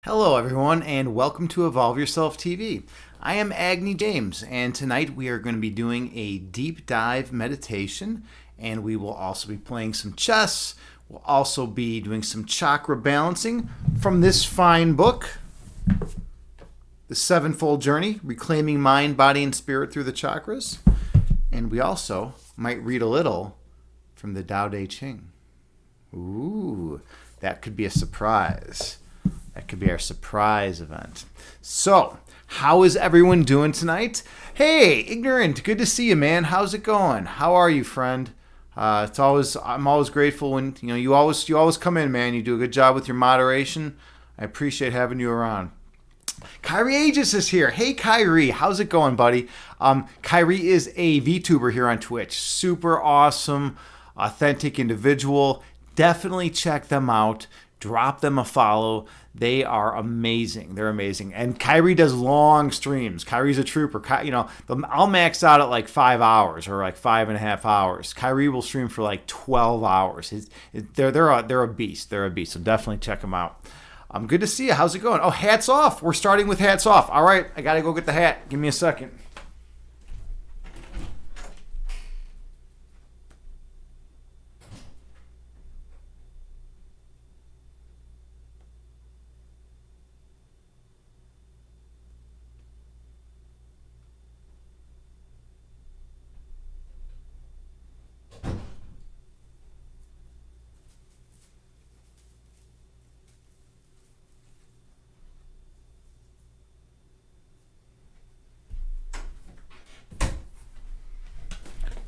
Hello, everyone, and welcome to Evolve Yourself TV. I am Agni James, and tonight we are going to be doing a deep dive meditation, and we will also be playing some chess. We'll also be doing some chakra balancing from this fine book, The Sevenfold Journey, Reclaiming Mind, Body, and Spirit Through the Chakras. And we also might read a little from the Tao Te Ching. Ooh, that could be a surprise. That could be our surprise event. So, how is everyone doing tonight? Hey, Ignorant, good to see you, man. How's it going? How are you, friend? I'm always grateful when you always come in, man. You do a good job with your moderation. I appreciate having you around. Kyrie Aegis is here. Hey, Kyrie, how's it going, buddy? Kyrie is a VTuber here on Twitch. Super awesome, authentic individual. Definitely check them out. Drop them a follow. They are amazing. They're amazing. And Kyrie does long streams. Kyrie's a trooper. I'll max out at like 5 hours or like 5.5 hours. Kyrie will stream for like 12 hours. They're a beast. They're a beast. So definitely check them out. Good to see you. How's it going? Oh, hats off. We're starting with hats off. All right. I got to go get the hat. Give me a second.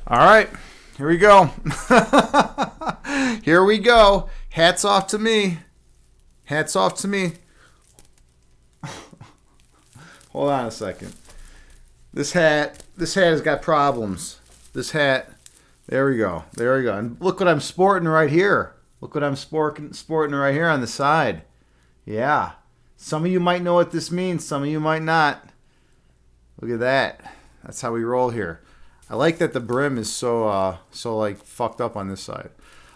All right, here we go. Here we go. Hats off to me. Hats off to me. Hold on a second. This hat has got problems. This hat. There we go. There we go. And look what I'm sporting right here. Look what I'm sporting right here on the side. Yeah. Some of you might know what this means. Some of you might not. Look at that. That's how we roll here. I like that the brim is so like fucked up on this side.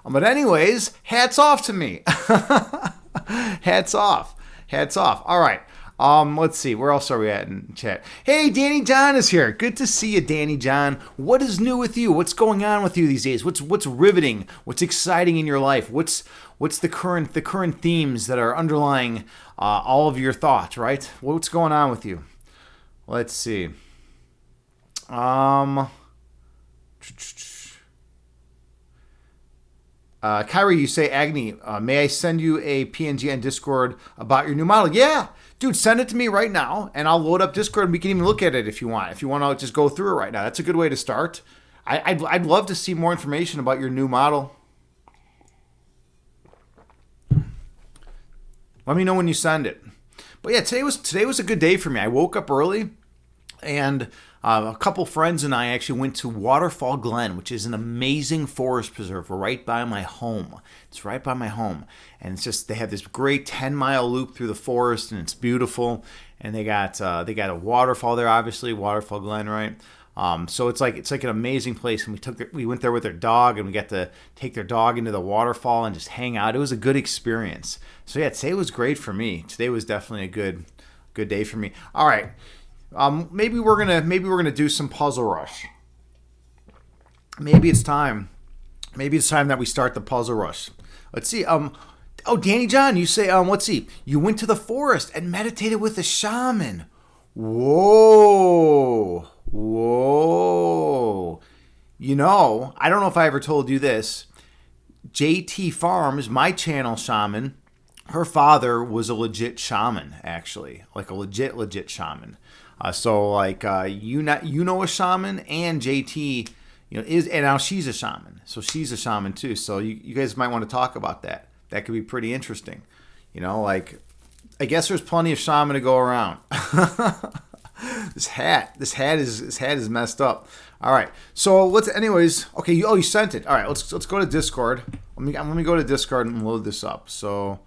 But anyways, hats off to me. Hats off. Hats off. All right. Let's see. Where else are we at in chat? Hey, Danny John is here. Good to see you, Danny John. What is new with you? What's going on with you these days? What's riveting? What's exciting in your life? What's the current themes that are underlying all of your thoughts, right? What's going on with you? Let's see. Kyrie, you say, Agni, may I send you a PNG on Discord about your new model? Yeah, dude, send it to me right now, and I'll load up Discord, and we can even look at it if you want. If you want to just go through it right now, that's a good way to start. I'd love to see more information about your new model. Let me know when you send it. But yeah, today was a good day for me. I woke up early, and a couple friends and I actually went to Waterfall Glen, which is an amazing forest preserve right by my home. It's right by my home. And they have this great 10-mile loop through the forest, and it's beautiful. And they got a waterfall there, obviously, Waterfall Glen, right? So it's like an amazing place. And we went there with their dog, and we got to take their dog into the waterfall and just hang out. It was a good experience. So yeah, today was great for me. Today was definitely a good day for me. All right. Maybe we're gonna do some Puzzle Rush. Maybe it's time that we start the Puzzle Rush. Let's see. Danny John, you say, let's see. You went to the forest and meditated with a shaman. Whoa. I don't know if I ever told you this. JT Farms, my channel shaman, her father was a legit shaman, actually, like a legit shaman. You know a shaman, and JT, and now she's a shaman. So she's a shaman too. So you guys might want to talk about that. That could be pretty interesting. I guess there's plenty of shaman to go around. This hat is messed up. All right. So anyways, okay. You sent it. All right. Let's go to Discord. Let me go to Discord and load this up. So,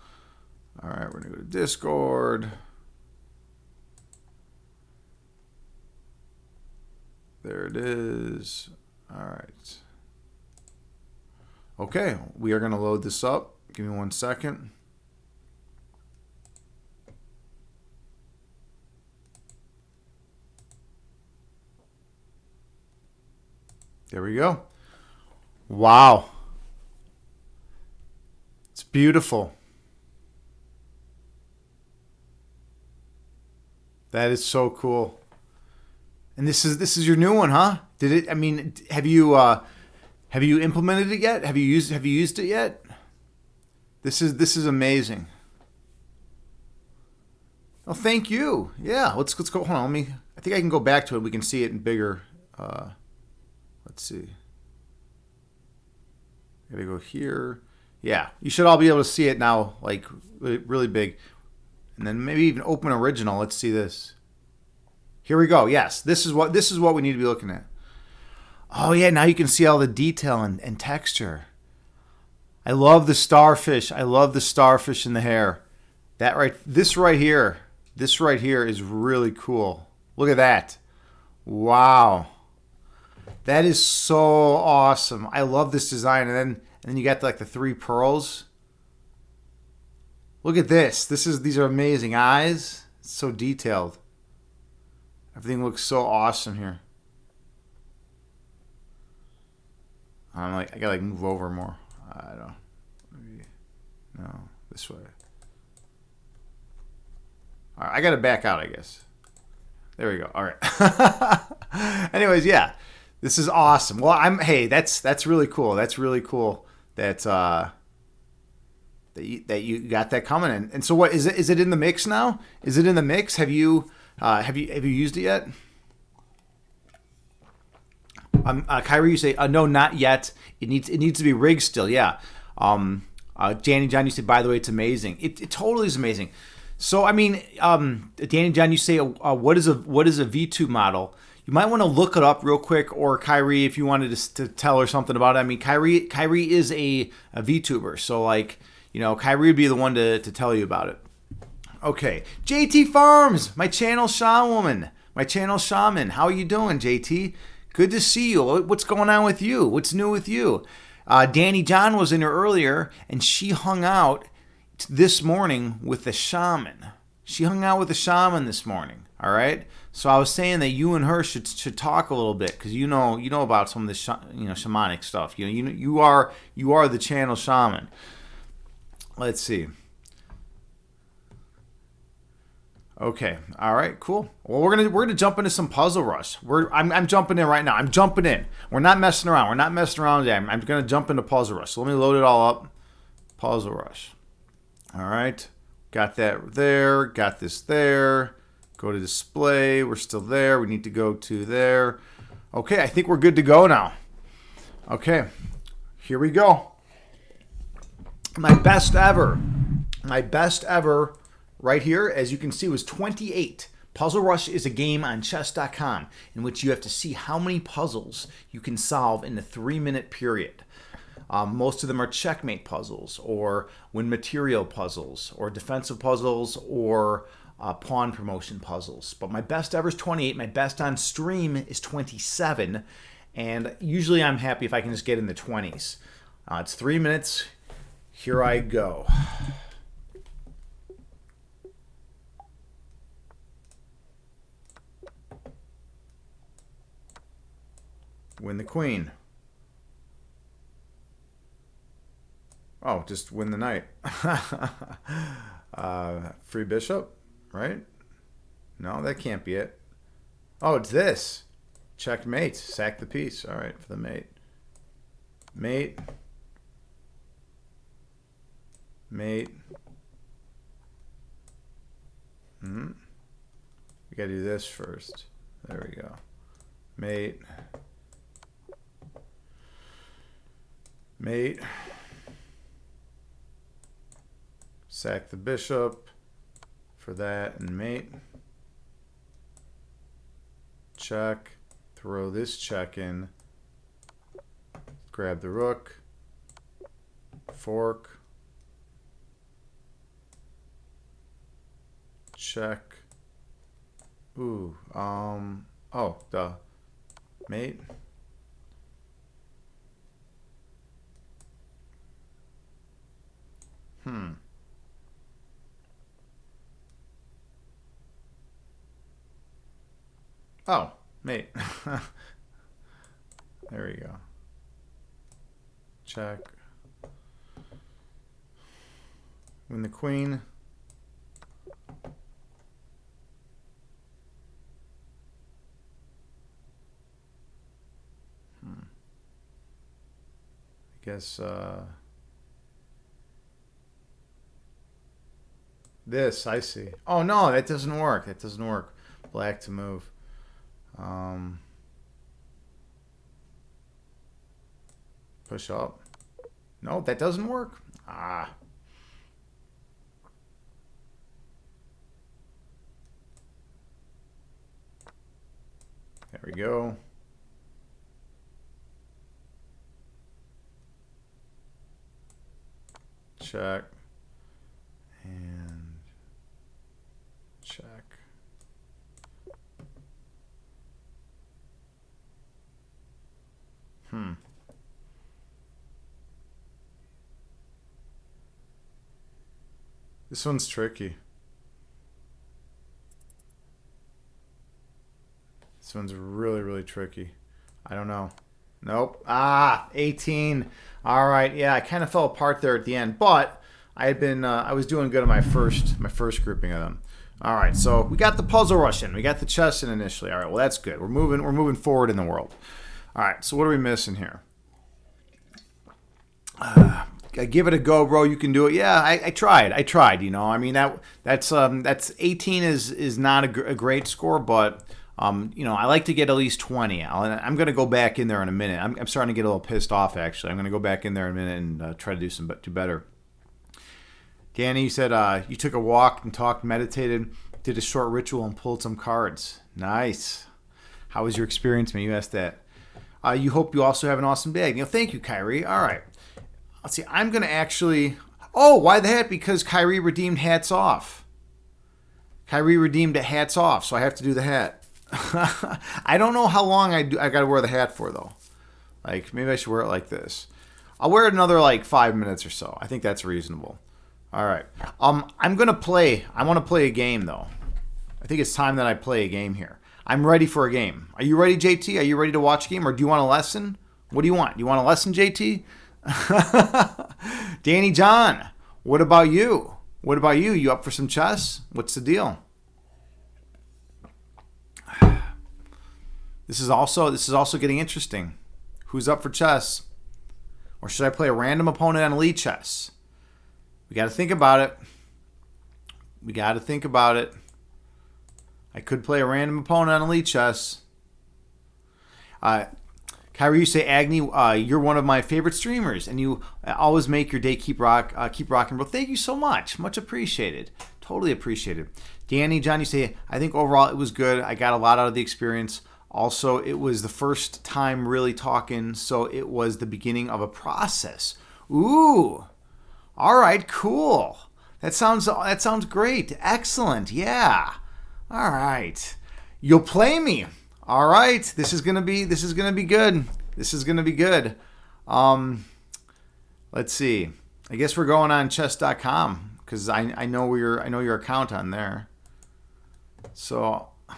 all right, we're gonna go to Discord. There it is. All right. Okay, we are going to load this up. Give me 1 second. There we go. Wow. It's beautiful. That is so cool. And this is your new one, huh? Did it? I mean, have you implemented it yet? Have you used it yet? This is amazing. Oh, thank you. Yeah, let's go. Hold on, I think I can go back to it. We can see it in bigger. Let's see. Gotta go here. Yeah, you should all be able to see it now, like really big. And then maybe even open original. Let's see this. Here we go. Yes, this is what we need to be looking at. Oh yeah, now you can see all the detail and texture. I love the starfish. I love the starfish in the hair. This right here is really cool. Look at that. Wow. That is so awesome. I love this design. And then you got like the 3 pearls. Look at this. These are amazing eyes. It's so detailed. Everything looks so awesome here. I gotta move over more. I don't. Maybe no, this way. All right, I gotta back out, I guess. There we go. All right. Anyways, yeah, this is awesome. Well, hey, that's really cool. That's really cool that you got that coming in. And so, what is it? Is it in the mix now? Is it in the mix? Have you used it yet? Kyrie, you say no, not yet. It needs to be rigged still. Yeah. Danny John, you say, by the way, it's amazing. It totally is amazing. So I mean, Danny John, you say, what is a V2 model? You might want to look it up real quick, or Kyrie, if you wanted to tell her something about it. I mean, Kyrie is a VTuber, so like, you know, Kyrie would be the one to tell you about it. Okay, JT Farms, my channel shaman. How are you doing, JT? Good to see you. What's going on with you? What's new with you? Danny John was in here earlier, and she hung out this morning with the shaman. She hung out with the shaman this morning. All right. So I was saying that you and her should talk a little bit, because you know about some of this shamanic stuff. You are the channel shaman. Let's see. Okay. All right. Cool. Well, we're gonna jump into some Puzzle Rush. I'm jumping in right now. I'm jumping in. We're not messing around. Today. I'm gonna jump into Puzzle Rush. So let me load it all up. Puzzle Rush. All right. Got that there. Got this there. Go to display. We're still there. We need to go to there. Okay. I think we're good to go now. Okay. Here we go. My best ever. Right here, as you can see, was 28. Puzzle Rush is a game on chess.com in which you have to see how many puzzles you can solve in a 3-minute period. Most of them are checkmate puzzles, or win material puzzles, or defensive puzzles, or pawn promotion puzzles. But my best ever is 28. My best on stream is 27. And usually I'm happy if I can just get in the 20s. It's 3 minutes. Here I go. Win the queen. Oh, just win the knight. Free bishop, right? No, that can't be it. Oh, it's this. Checkmate. Sack the piece. All right, for the mate. Mate. Mate. We gotta do this first. There we go. Mate. Mate. Sack the bishop for that, and mate. Check. Throw this check in. Grab the rook. Fork. Check. Ooh. Oh, duh. Mate. Oh, mate. There we go. Check. Win the queen. I guess this, I see. Oh no, that doesn't work. That doesn't work. Black to move. Push up. No, that doesn't work. Ah. There we go. Check. And check. This one's tricky. This one's really, really tricky. I don't know. Nope. 18. All right. Yeah, I kind of fell apart there at the end, but I was doing good on my first grouping of them. All right. So we got the puzzle rush in. We got the chess in initially. All right. Well, that's good. We're moving forward in the world. All right. So what are we missing here? Give it a go, bro. You can do it. Yeah, I tried. You know, I mean that's 18 is not a great score, but you know, I like to get at least 20. I'm going to go back in there in a minute. I'm starting to get a little pissed off, actually. I'm going to go back in there in a minute and try to do better. Danny, you said you took a walk and talked, meditated, did a short ritual, and pulled some cards. Nice. How was your experience, man? You asked that. You hope you also have an awesome day. You know, thank you, Kyrie. All right. Let's see. I'm going to actually... Oh, why the hat? Because Kyrie redeemed hats off. Kyrie redeemed a hats off, so I have to do the hat. I don't know how long I got to wear the hat for, though. Like, maybe I should wear it like this. I'll wear it another, 5 minutes or so. I think that's reasonable. All right. I'm going to play. I want to play a game, though. I think it's time that I play a game here. I'm ready for a game. Are you ready, JT? Are you ready to watch a game, or do you want a lesson? What do you want? Do you want a lesson, JT? Danny John, what about you? What about you? You up for some chess? What's the deal? This is also getting interesting. Who's up for chess? Or should I play a random opponent on Elite Chess? We got to think about it. I could play a random opponent on Elite Chess. Kyrie, you say, Agni, you're one of my favorite streamers, and you always make your day keep rocking. Well, thank you so much. Much appreciated. Totally appreciated. Danny, John, you say, I think overall it was good. I got a lot out of the experience. Also, it was the first time really talking, so it was the beginning of a process. Ooh. All right, cool. That sounds great. Excellent. Yeah. All right. You'll play me. All right, this is gonna be good. This is gonna be good. Let's see. I guess we're going on chess.com because I know your account on there. So I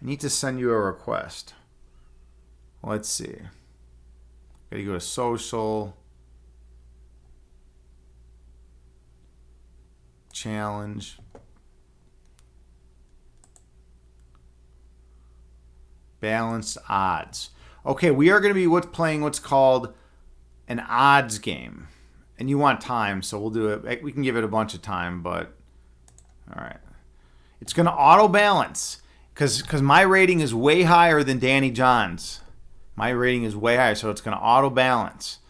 need to send you a request. Let's see. Gotta go to social. Challenge. Balanced odds. Okay, we are going to be playing what's called an odds game. And you want time, so we'll do it. We can give it a bunch of time, but... Alright. It's going to auto-balance. Because my rating is way higher than Danny John's. My rating is way higher, so it's going to auto-balance.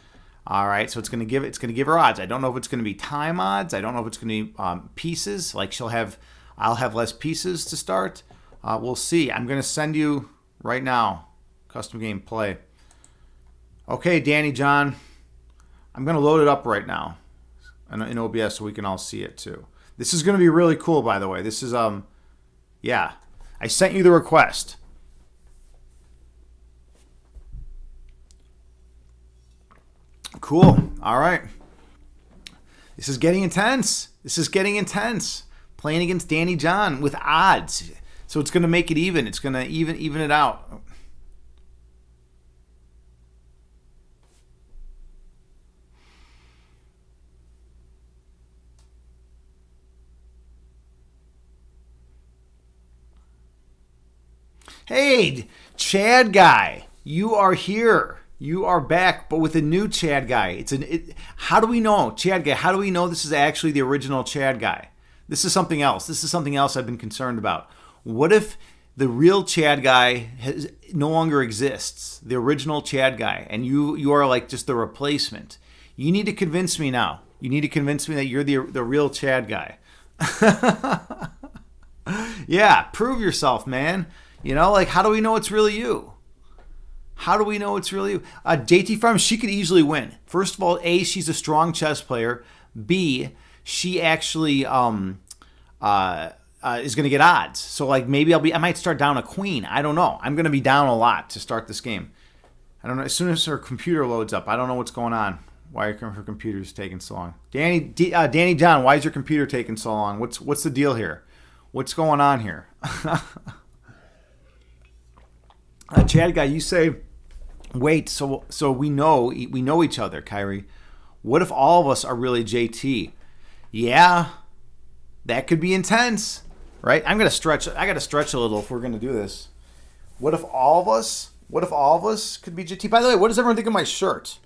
Alright, so it's going to give her odds. I don't know if it's going to be time odds. I don't know if it's going to be pieces. Like I'll have less pieces to start. We'll see. I'm going to send you... right now, custom game play. Okay, Danny John, I'm going to load it up right now in OBS so we can all see it too. This is going to be really cool, by the way. This is, yeah, I sent you the request. Cool. All right. This is getting intense. Playing against Danny John with odds. So it's going to make it even. It's going to even it out. Hey, Chad guy, you are here. You are back, but with a new Chad guy. How do we know, Chad guy? How do we know this is actually the original Chad guy? This is something else. This is something else I've been concerned about. What if the real Chad guy no longer exists? The original Chad guy, and you are like just the replacement. You need to convince me now. You need to convince me that you're the real Chad guy. Yeah, prove yourself, man. You know, like, how do we know it's really you? How do we know it's really you? JT Farm, she could easily win. First of all, A, she's a strong chess player. B, she actually is going to get odds. So, like, maybe I might start down a queen. I don't know. I'm going to be down a lot to start this game. I don't know. As soon as her computer loads up, I don't know what's going on. Why are her computers taking so long? Danny John, why is your computer taking so long? What's the deal here? What's going on here? Chad guy, you say, wait, so we know each other, Kyrie. What if all of us are really JT? Yeah, that could be intense, right? I got to stretch a little if we're gonna do this. What if all of us could be JT? By the way, what does everyone think of my shirt?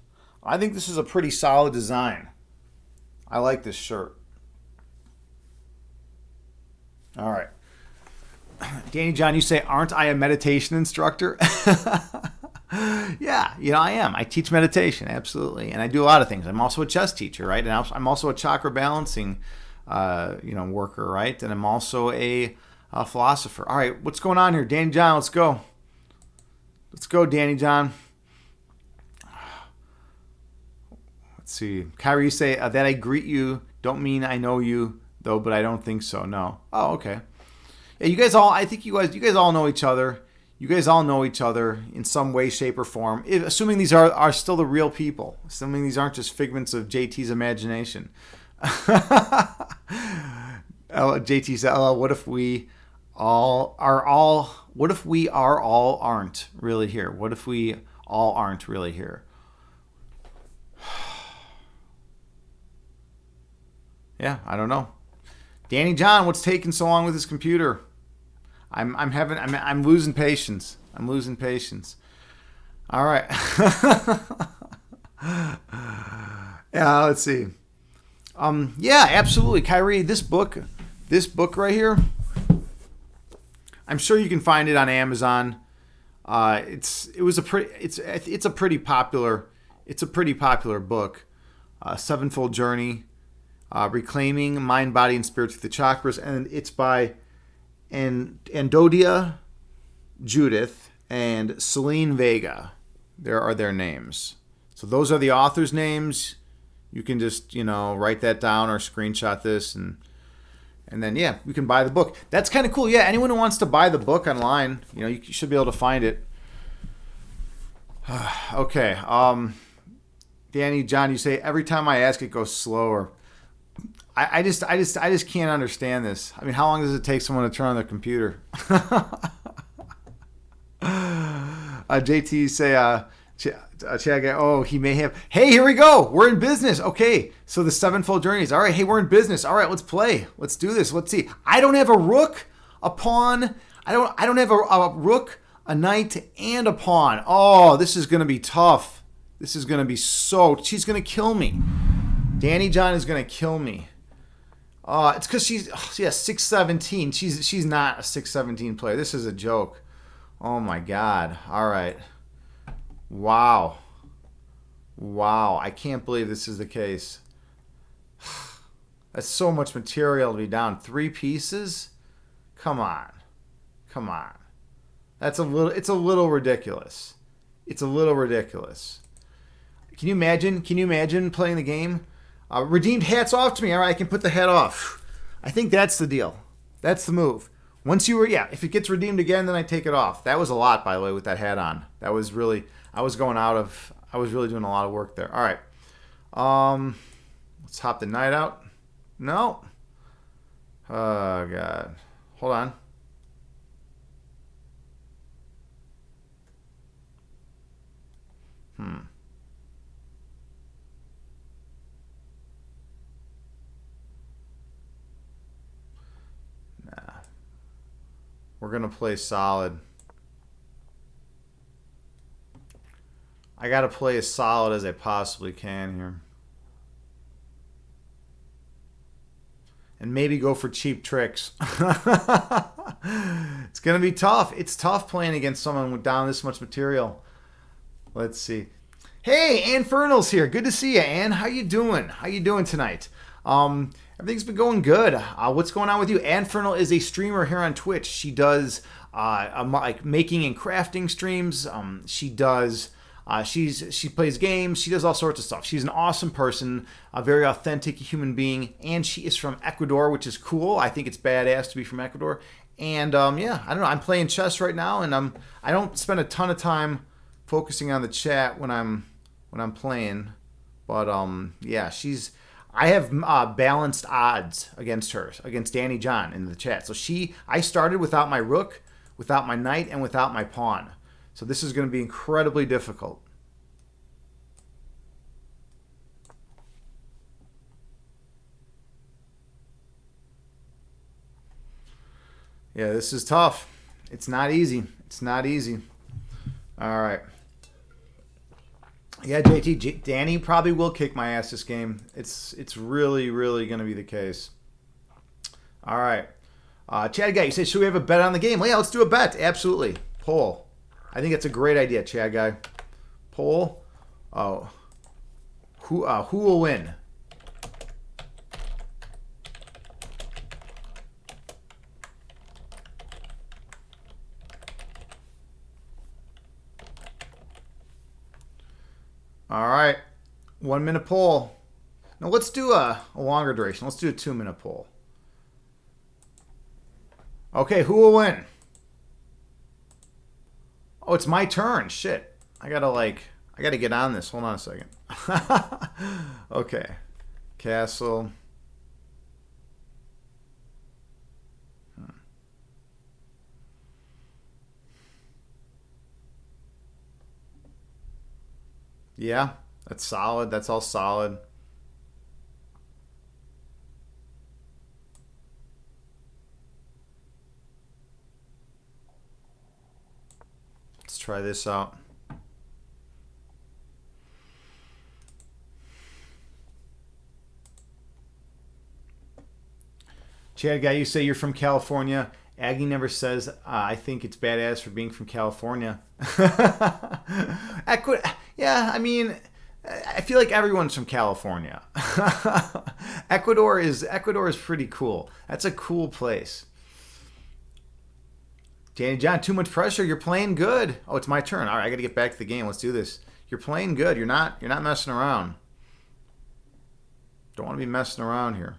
I think this is a pretty solid design. I like this shirt. All right. Danny John, you say, aren't I a meditation instructor? Yeah, I am. I teach meditation, absolutely. And I do a lot of things. I'm also a chess teacher, right? And I'm also a chakra balancing, worker, right? And I'm also a philosopher. All right, what's going on here? Danny John, let's go. Let's go, Danny John. Let's see. Kyrie, you say, that I greet you don't mean I know you, though, but I don't think so. No. Oh, okay. Yeah, I think you guys all know each other. You guys all know each other in some way, shape, or form. Assuming these are still the real people. Assuming these aren't just figments of JT's imagination. JT said, what if we all aren't really here? What if we all aren't really here? Yeah, I don't know. Danny John, what's taking so long with his computer? I'm losing patience. I'm losing patience. All right. Yeah, let's see. Yeah, absolutely, Kyrie. This book right here. I'm sure you can find it on Amazon. It's a pretty popular book. Sevenfold Journey. Reclaiming Mind, Body, and Spirit through the Chakras, and it's by Andodia Judith and Celine Vega. There are their names. So those are the authors' names. You can just write that down or screenshot this, and then you can buy the book. That's kind of cool. Yeah, anyone who wants to buy the book online, you should be able to find it. Okay. Danny John, you say every time I ask it goes slower. I just can't understand this. I mean, how long does it take someone to turn on their computer? JT say, Chad guy, oh, he may have. Hey, here we go. We're in business. Okay, so the sevenfold journeys. All right, hey, we're in business. All right, let's play. Let's do this. Let's see. I don't have a rook, a pawn. I don't have a rook, a knight, and a pawn. Oh, this is gonna be tough. This is gonna be she's gonna kill me. Danny John is gonna kill me. It's because she's 6'17". She's not a 6'17" player. This is a joke. Oh my God. All right. Wow. I can't believe this is the case. That's so much material to be down 3 pieces. Come on. It's a little ridiculous. Can you imagine playing the game? Redeemed, hats off to me. All right, I can put the hat off. I think that's the deal. That's the move. Once if it gets redeemed again, then I take it off. That was a lot, by the way, with that hat on. That was really, I was really doing a lot of work there. All right. Let's hop the knight out. No. Oh, God. Hold on. We're going to play solid. I got to play as solid as I possibly can here. And maybe go for cheap tricks. It's going to be tough. It's tough playing against someone with down this much material. Let's see. Hey, Infernal's here. Good to see you, Ann. How you doing? How you doing tonight? Everything's been going good. What's going on with you? Infernal is a streamer here on Twitch. She does like making and crafting streams. She does. She plays games. She does all sorts of stuff. She's an awesome person, a very authentic human being, and she is from Ecuador, which is cool. I think it's badass to be from Ecuador. And yeah, I don't know. I'm playing chess right now, and I don't spend a ton of time focusing on the chat when I'm playing, but yeah, I have balanced odds against her, against Danny John in the chat. So I started without my rook, without my knight, and without my pawn. So this is going to be incredibly difficult. Yeah, this is tough. It's not easy. It's not easy. All right. Yeah, JT, Danny probably will kick my ass this game. It's really, really going to be the case. All right. Chad Guy, you say, should we have a bet on the game? Well, yeah, let's do a bet. Absolutely. Poll. I think it's a great idea, Chad Guy. Poll. Oh. Who will win? All right. 1 minute poll. Now let's do a longer duration. Let's do a 2 minute poll. Okay, who will win? Oh, it's my turn. Shit. I gotta get on this. Hold on a second. Okay. Castle. Yeah, that's solid. That's all solid. Let's try this out. Chad Guy, you say you're from California. Aggie never says, I think it's badass for being from California. Yeah, I mean, I feel like everyone's from California. Ecuador is pretty cool. That's a cool place. Danny John, too much pressure. You're playing good. Oh, it's my turn. All right, I got to get back to the game. Let's do this. You're playing good. You're not messing around. Don't want to be messing around here.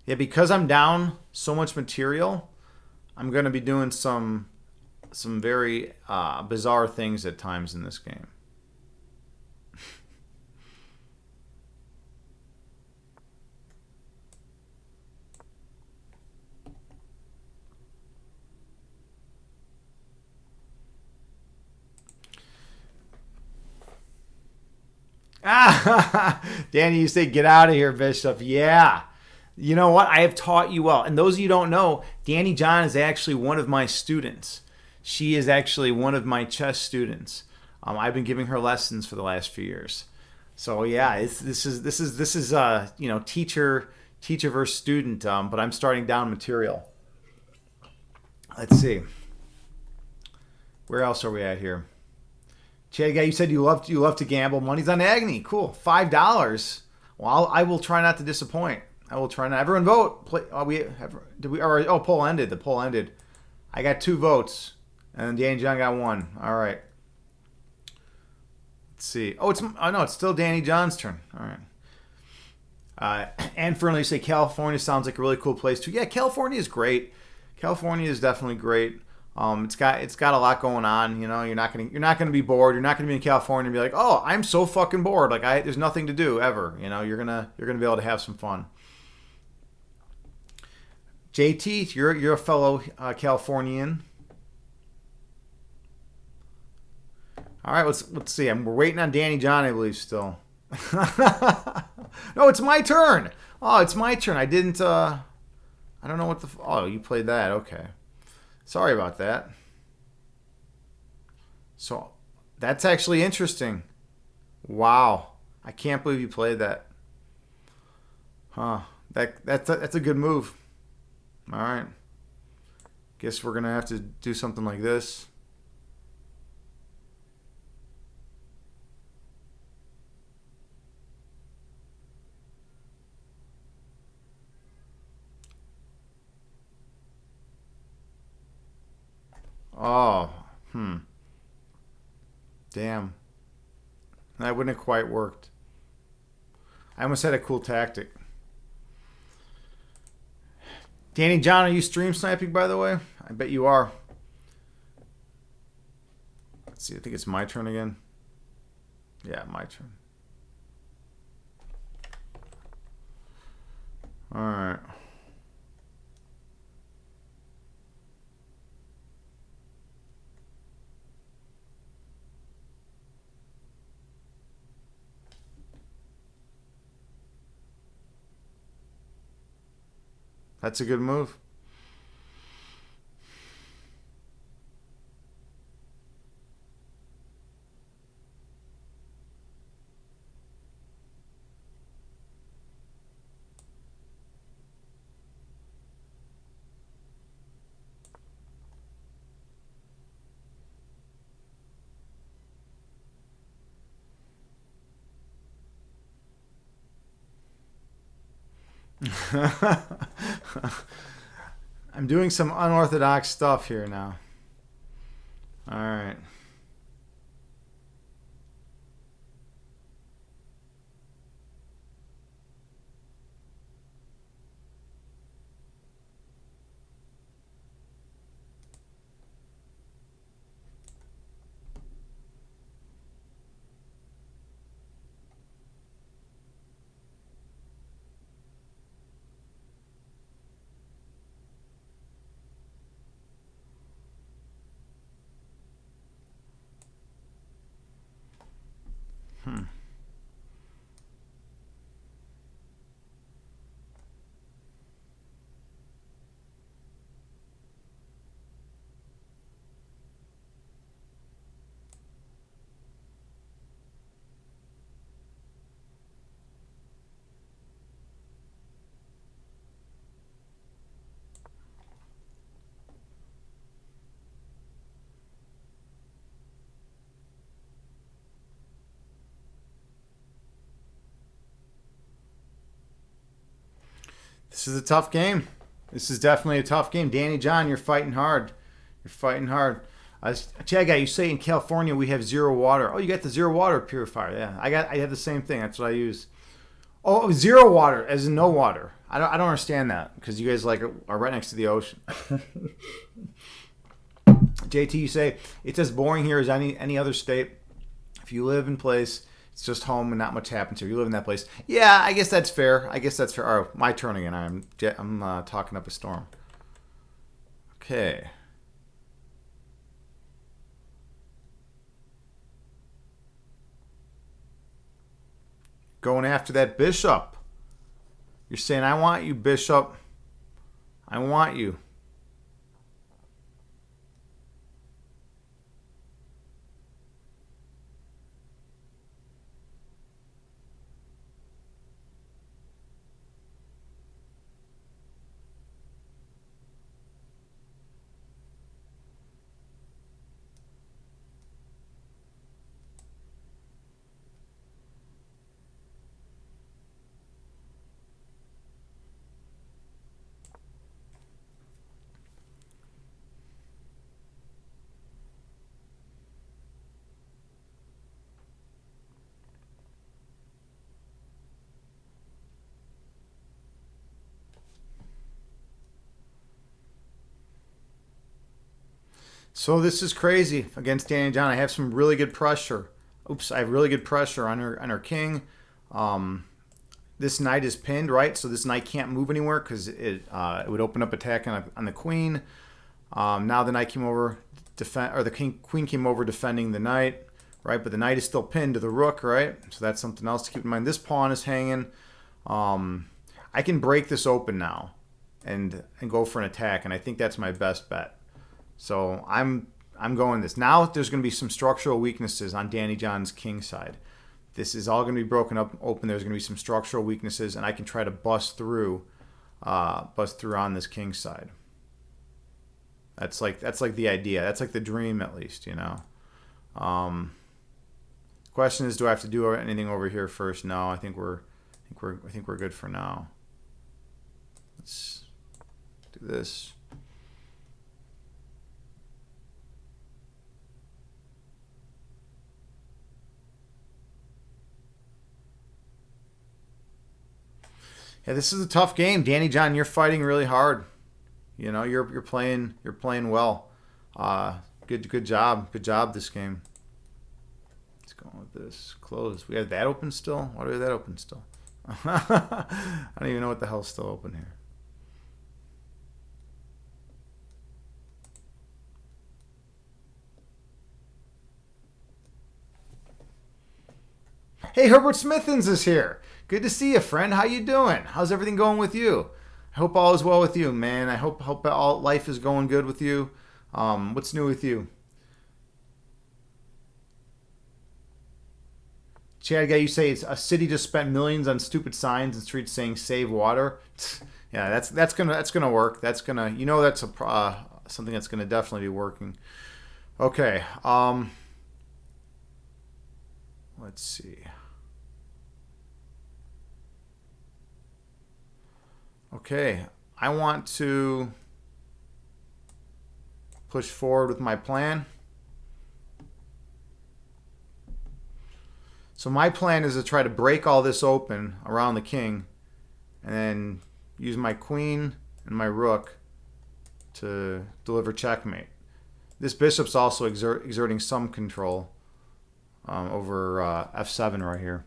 Yeah, because I'm down so much material, I'm going to be doing some very bizarre things at times in this game. Danny, you say, get out of here, Bishop. Yeah. You know what? I have taught you well. And those of you who don't know, Danny John is actually one of my students. She is actually one of my chess students. I've been giving her lessons for the last few years. So yeah, this is you know, teacher versus student. But I'm starting down material. Let's see. Where else are we at here? Chad Guy, you said you love to gamble. Money's on Agony. Cool. $5. Well, I will try not to disappoint. I will try not. Everyone vote. Poll ended. The poll ended. I got 2 votes, and Danny John got 1. All right. Let's see. Oh no, it's still Danny John's turn. All right. And Fernley, you say California sounds like a really cool place too. Yeah, California is great. California is definitely great. It's got a lot going on. You know, you're not gonna be bored. You're not gonna be in California and be like, oh, I'm so fucking bored. Like there's nothing to do ever. You know, you're gonna be able to have some fun. JT, you're a fellow Californian. All right, let's see. We're waiting on Danny John, I believe, still. No, it's my turn. Oh, it's my turn. I didn't. I don't know what the. Oh, you played that. Okay. Sorry about that. So that's actually interesting. Wow, I can't believe you played that. Huh? That's a good move. All right. Guess we're gonna have to do something like this. Oh, damn. That wouldn't have quite worked. I almost had a cool tactic. Danny John, are you stream sniping, by the way? I bet you are. Let's see, I think it's my turn again. Yeah, my turn. All right. That's a good move. I'm doing some unorthodox stuff here now. All right. This is a tough game. This is definitely a tough game. Danny John, you're fighting hard. You're fighting hard. Chad guy, you say in California we have zero water. Oh, you got the zero water purifier. Yeah, I have the same thing. That's what I use. Oh, zero water, as in no water. I don't understand that because you guys are right next to the ocean. JT, you say it's as boring here as any other state. If you live in place, it's just home and not much happens here. You live in that place. Yeah, I guess that's fair. Oh, my turn again. I'm talking up a storm. Okay. Going after that bishop. You're saying, I want you, bishop. I want you. So this is crazy against Danny John. I have some really good pressure. Oops, I have really good pressure on her king. This knight is pinned, right? So this knight can't move anywhere because it would open up attack on the queen. Now the knight came over, queen came over defending the knight. right? But the knight is still pinned to the rook, right? So that's something else to keep in mind. This pawn is hanging. I can break this open now and go for an attack, and I think that's my best bet. So I'm going this. Now there's going to be some structural weaknesses on Danny John's king side. This is all going to be broken up open. There's going to be some structural weaknesses, and I can try to bust through on this king side. That's like the idea. That's like the dream, at least, you know. Question is, do I have to do anything over here first? No, I think we're good for now. Let's do this. Yeah, this is a tough game, Danny John. You're fighting really hard. You know, you're playing well. Good job this game. Let's go with this. Close. We have that open still. Why do we have that open still? I don't even know what the hell's still open here. Hey, Herbert Smithens is here. Good to see you, friend. How you doing? How's everything going with you? I hope all is well with you, man. I hope all life is going good with you. What's new with you? Chad guy, you say it's a city just spent millions on stupid signs and streets saying save water. Yeah, that's gonna work. That's gonna, you know, that's something that's gonna definitely be working. Okay. Let's see. Okay, I want to push forward with my plan. So my plan is to try to break all this open around the king and then use my queen and my rook to deliver checkmate. This bishop's also exerting some control over f7 right here.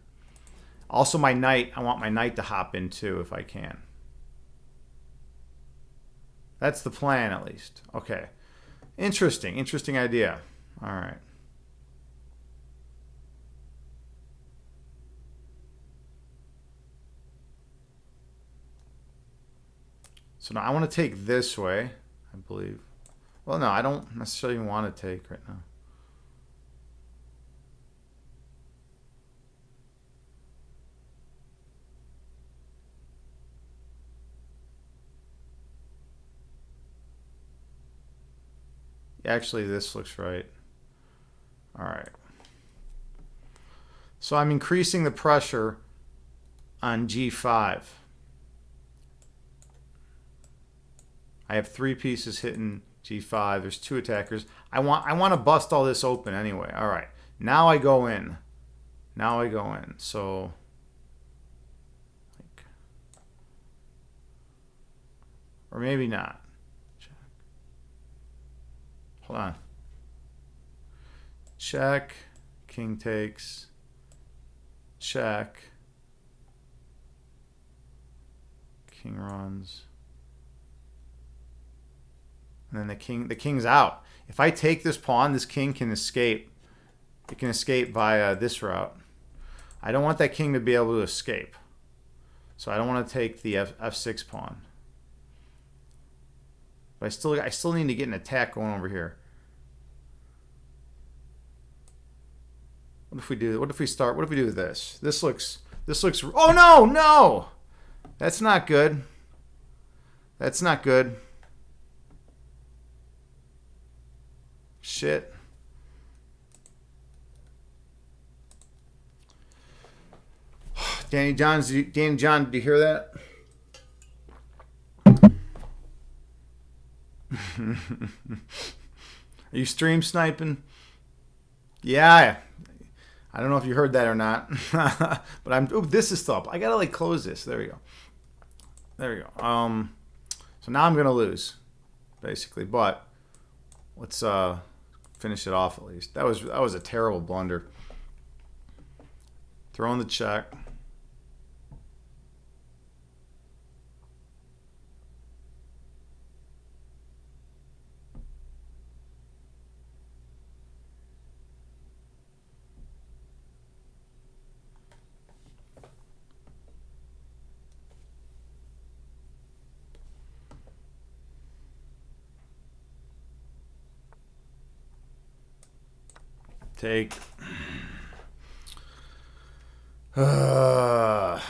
Also my knight, I want my knight to hop in too if I can. That's the plan, at least. Okay. Interesting idea. All right. So now I want to take this way, I believe. Well, no, I don't necessarily want to take right now. Actually, this looks right. All right. So I'm increasing the pressure on G5. I have 3 pieces hitting G5. There's 2 attackers. I want to bust all this open anyway. All right. Now I go in. So or maybe not. Hold on. Check. King takes. Check. King runs. And then the king's out. If I take this pawn, this king can escape. It can escape via this route. I don't want that king to be able to escape. So I don't want to take the f6 pawn. But I still need to get an attack going over here. What if we do this? This looks oh no! That's not good. Shit. Danny John, did you hear that? Are you stream sniping? Yeah. I don't know if you heard that or not. But ooh, this is still up. I gotta close this. There we go. So now I'm gonna lose, basically. But let's finish it off at least. That was a terrible blunder. Throwing the check. Take. At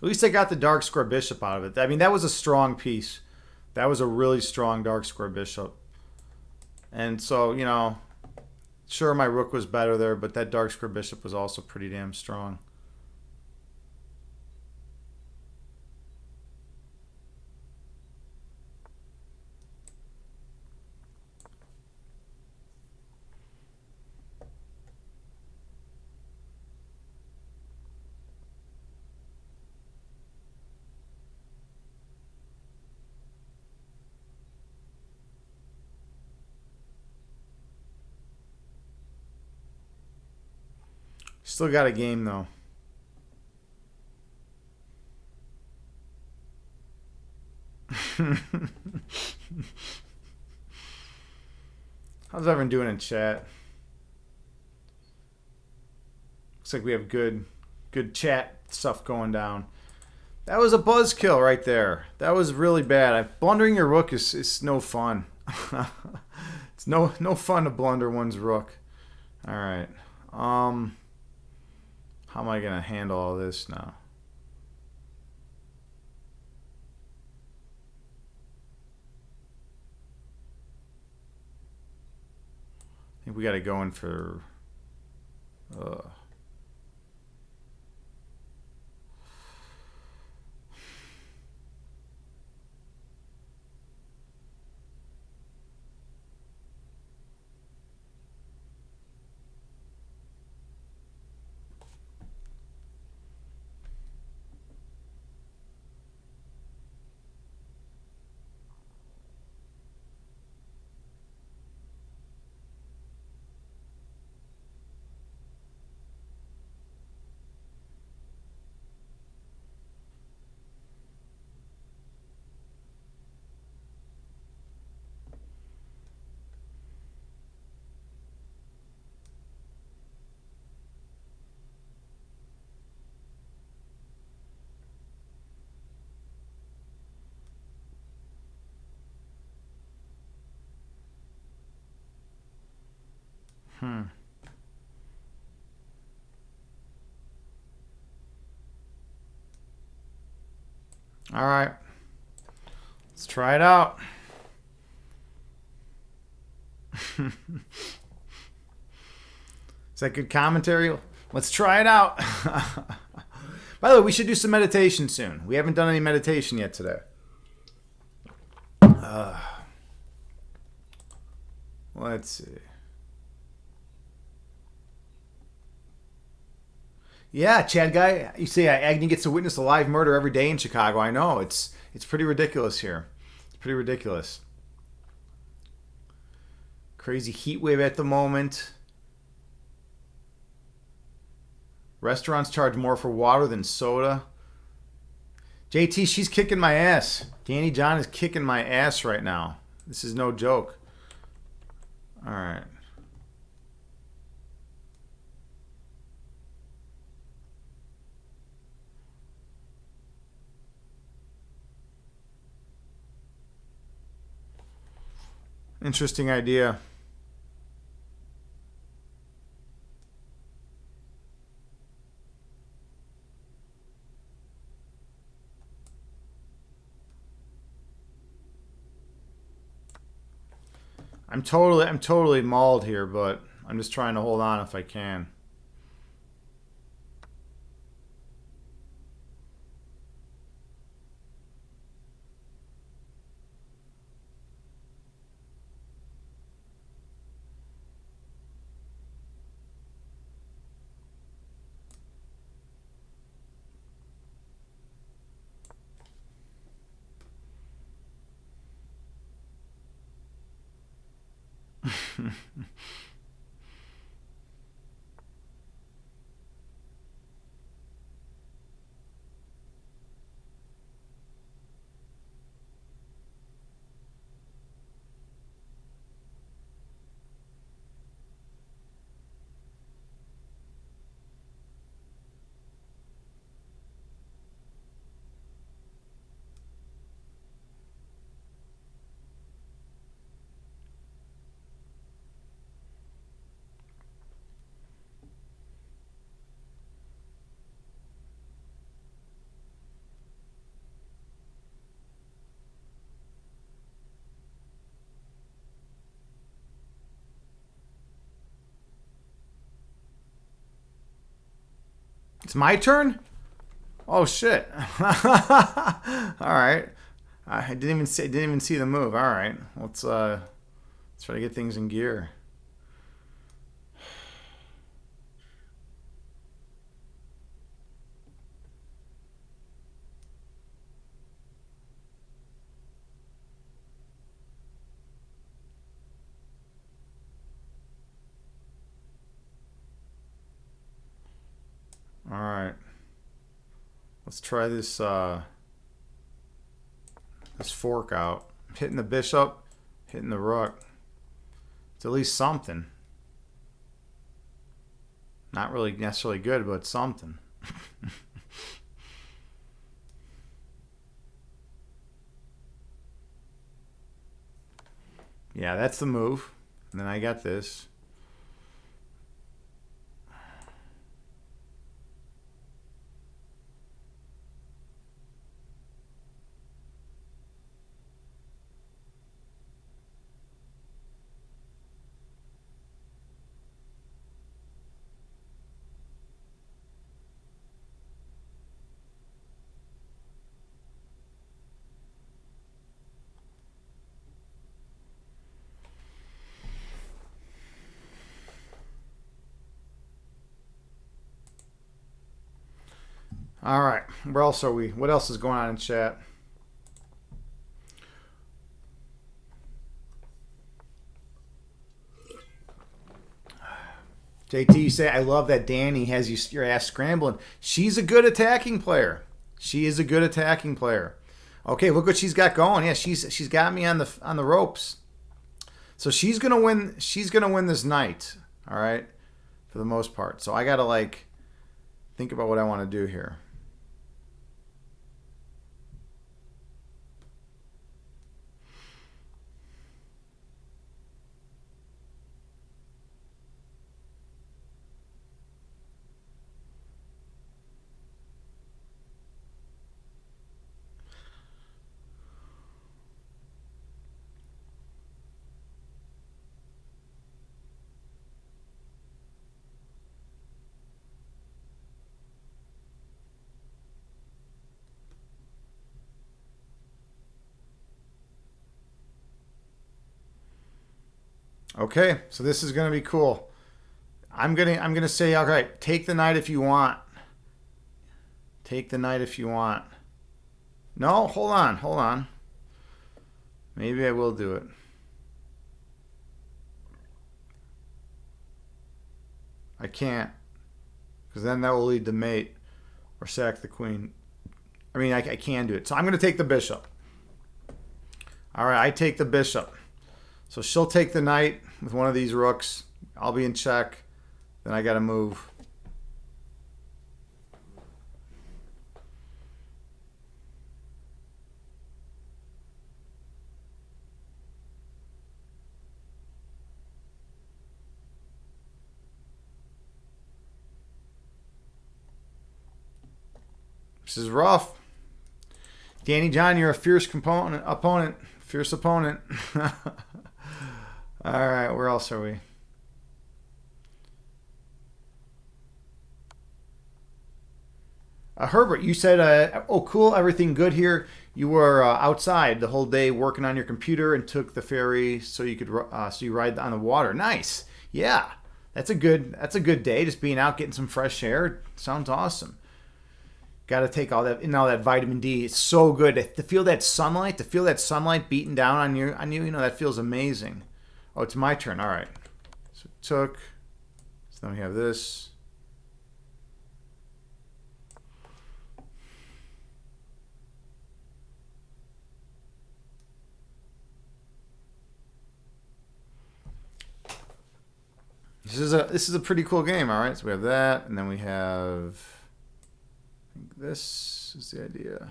least I got the dark square bishop out of it. I mean, that was a strong piece. That was a really strong dark square bishop. And so, you know, sure, my rook was better there, but that dark square bishop was also pretty damn strong. Still got a game, though. How's everyone doing in chat? Looks like we have good chat stuff going down. That was a buzzkill right there. That was really bad. Blundering your rook is no fun. It's no fun to blunder one's rook. All right. How am I gonna handle all this now? I think we got to go in for. All right. Let's try it out. Is that good commentary? Let's try it out. By the way, we should do some meditation soon. We haven't done any meditation yet today. Let's see. Yeah, Chad guy, you say Agnew gets to witness a live murder every day in Chicago. I know, it's pretty ridiculous here. It's pretty ridiculous. Crazy heat wave at the moment. Restaurants charge more for water than soda. JT, she's kicking my ass. Danny John is kicking my ass right now. This is no joke. All right. Interesting idea. I'm totally mauled here, but I'm just trying to hold on if I can. It's my turn? Oh shit. Alright. I didn't even see the move. Alright. Let's try to get things in gear. Alright. Let's try this this fork out. Hitting the bishop, hitting the rook. It's at least something. Not really necessarily good, but something. Yeah, that's the move. And then I got this. All right, where else are we? What else is going on in chat? JT, you say, I love that Danny has your ass scrambling. She's a good attacking player. She is a good attacking player. Okay, look what she's got going. Yeah, she's got me on the ropes. So she's gonna win. She's gonna win this night. All right, for the most part. So I gotta like think about what I want to do here. Okay, so this is gonna be cool. I'm gonna say, all right, take the knight if you want. Take the knight if you want. No, hold on. Maybe I will do it. I can't, because then that will lead to mate or sack the queen. I mean, I can do it. So I'm gonna take the bishop. All right, I take the bishop. So she'll take the knight with one of these rooks. I'll be in check. Then I got to move. This is rough. Danny John, you're a fierce opponent. Fierce opponent. All right, where else are we? Herbert, you said, oh, cool, everything good here. You were outside the whole day working on your computer and took the ferry so you could so you ride on the water. Nice. Yeah, that's a good day. Just being out, getting some fresh air. Sounds awesome. Got to take all that, and all that vitamin D. It's so good to feel that sunlight. To feel that sunlight beating down on you. You know, that feels amazing. Oh, it's my turn. All right. So took. So then we have this. This is a pretty cool game. All right. So we have that, and then we have. I think this is the idea.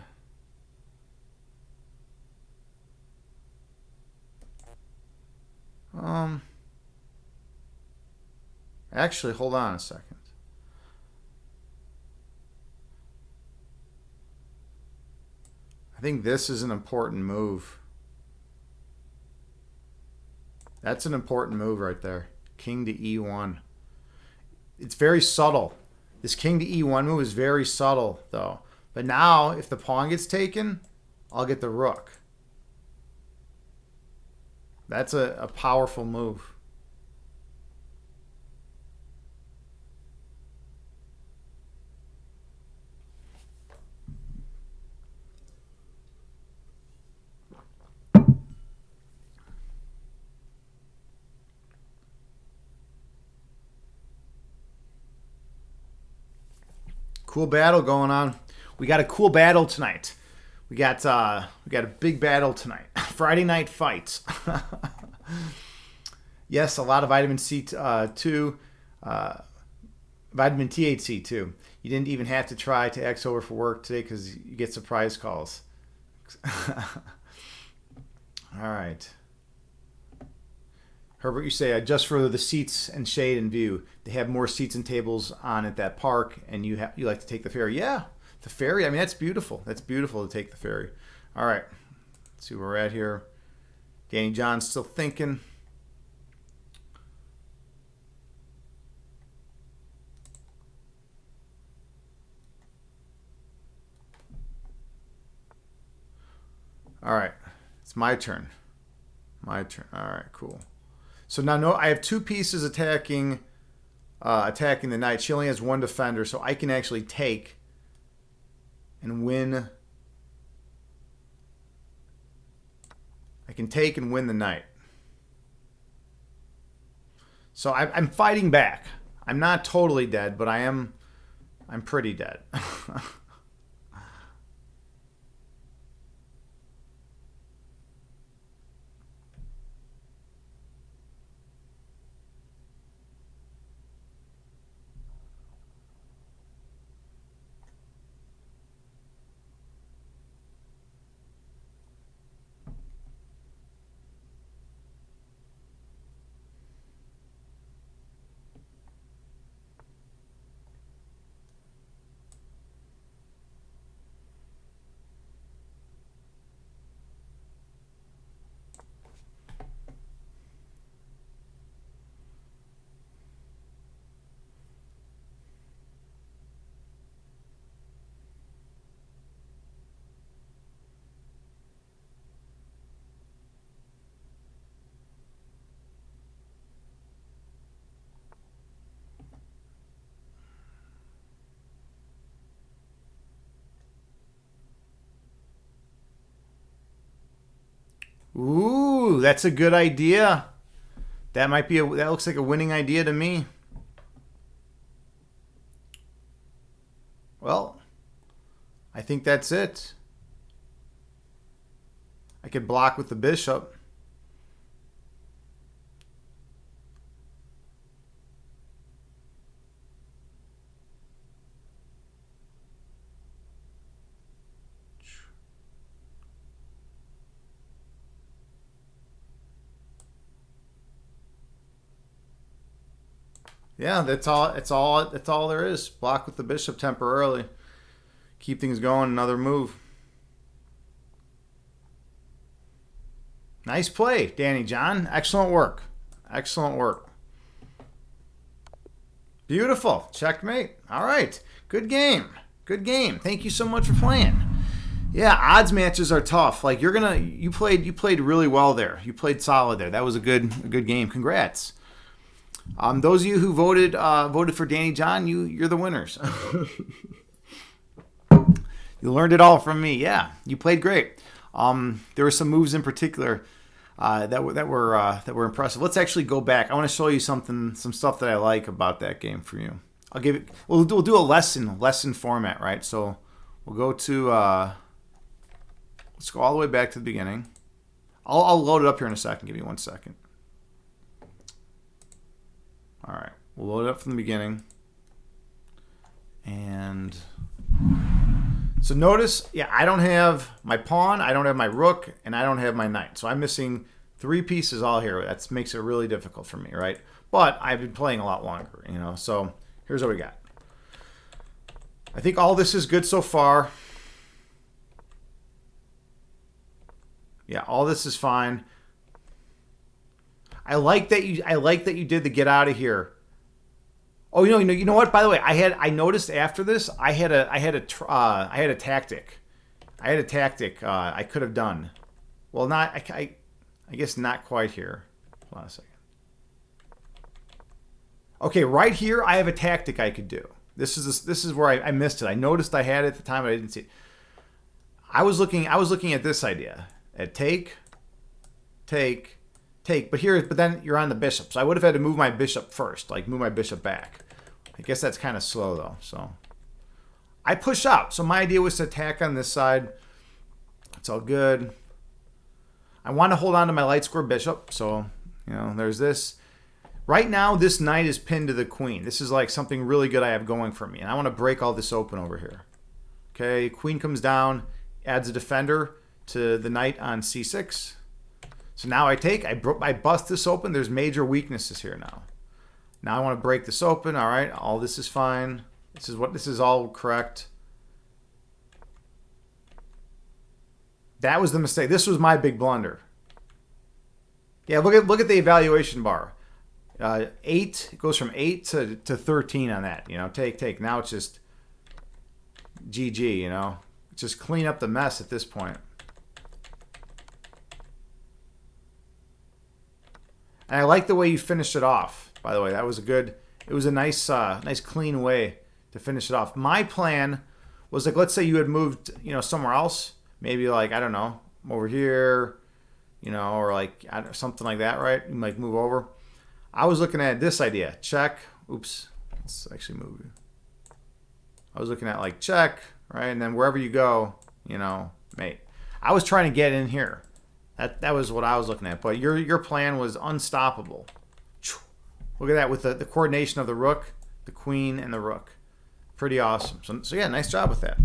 Actually, hold on a second. I think this is an important move. That's an important move right there. King to E1. It's very subtle. This king to e1 move is very subtle, though. But now, if the pawn gets taken, I'll get the rook. That's a powerful move. Cool battle going on. We got a cool battle tonight. We got a big battle tonight. Friday night fights. Yes, a lot of vitamin C2, vitamin THC too. You didn't even have to try to X over for work today because you get surprise calls. All right. Herbert, you say just for the seats and shade and view. They have more seats and tables on at that park, and you like to take the ferry. Yeah, the ferry. I mean, that's beautiful. That's beautiful to take the ferry. All right, let's see where we're at here. Danny John's still thinking. All right, it's my turn. My turn. All right, cool. So now, no, I have two pieces attacking the knight. She only has one defender, so I can actually take and win. I can take and win the knight. So I'm fighting back. I'm not totally dead, but I'm pretty dead. Ooh, that's a good idea. That looks like a winning idea to me. Well, I think that's it. I could block with the bishop. Yeah, that's all there is. Block with the bishop temporarily. Keep things going, another move. Nice play, Danny John. Excellent work. Excellent work. Beautiful. Checkmate. All right. Good game. Good game. Thank you so much for playing. Yeah, odds matches are tough. Like you played really well there. You played solid there. That was a good game. Congrats. Those of you who voted for Danny John, you're the winners. You learned it all from me. Yeah, you played great. There were some moves in particular that were impressive. Let's actually go back. I want to show you some stuff that I like about that game for you. We'll do a lesson format, right? So we'll go to let's go all the way back to the beginning. I'll load it up here in a second. Give me 1 second. All right, we'll load it up from the beginning. And so notice, yeah, I don't have my pawn, I don't have my rook, and I don't have my knight. So I'm missing 3 pieces all here. That makes it really difficult for me, right? But I've been playing a lot longer, you know. So here's what we got. I think all this is good so far. Yeah, all this is fine. I like that you did the get out of here Oh, you know what? By the way, I noticed after this, I had a tactic. I had a tactic I could have done. Well, not I guess not quite here. Hold on a second. Okay, right here, I have a tactic I could do. This is where I missed it. I noticed I had it at the time, but I didn't see it. I was looking at this idea at take, take, take. But then you're on the bishop, so I would have had to move my bishop first, like move my bishop back. I guess that's kind of slow though. So I push out. So my idea was to attack on this side. It's all good. I want to hold on to my light square bishop, so there's this. Right now, this knight is pinned to the queen. This is like something really good I have going for me, and I want to break all this open over here. Okay, queen comes down, adds a defender to the knight on c6. So now I bust this open. There's major weaknesses here now. Now I want to break this open. All right, all this is fine. This is all correct. That was the mistake. This was my big blunder. Yeah, look at the evaluation bar. 8, it goes from 8 to 13 on that. Take. Now it's just GG, Just clean up the mess at this point. And I like the way you finished it off, by the way. That was it was a nice clean way to finish it off. My plan was like, let's say you had moved, somewhere else. Maybe like, I don't know, over here, or like something like that, right? You might move over. I was looking at this idea. Check. Oops. Let's actually move. I was looking at like check, right? And then wherever you go, mate. I was trying to get in here. That was what I was looking at. But your plan was unstoppable. Look at that with the coordination of the rook, the queen, and the rook. Pretty awesome. So yeah, nice job with that.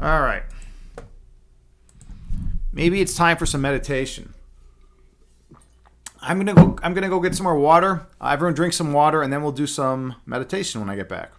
All right. Maybe it's time for some meditation. I'm gonna go get some more water. Everyone drink some water, and then we'll do some meditation when I get back.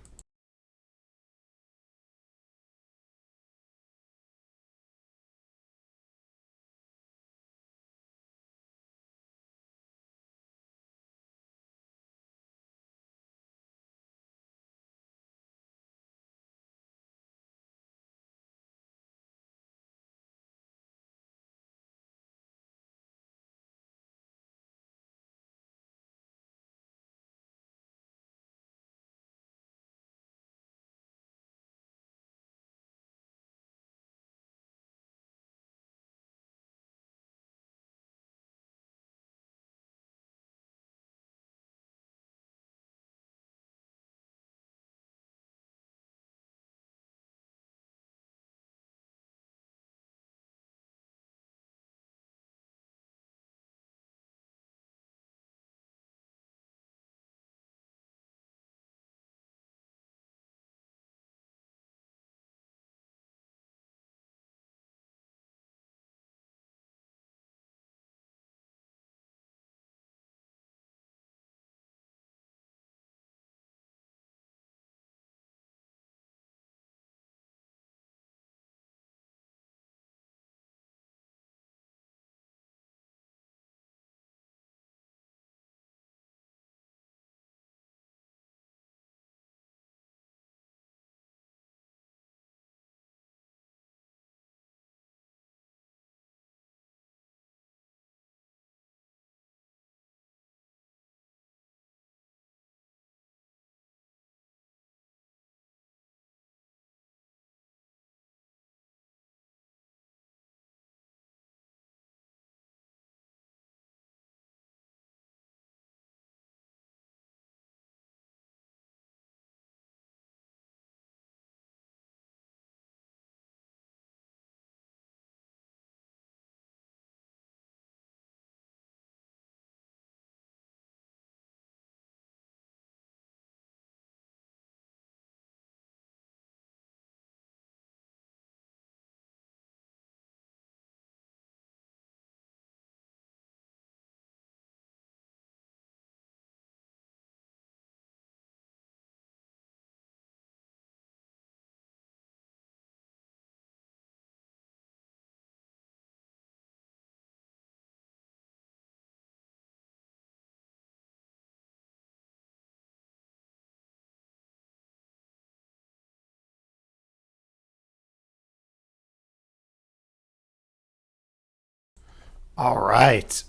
All right.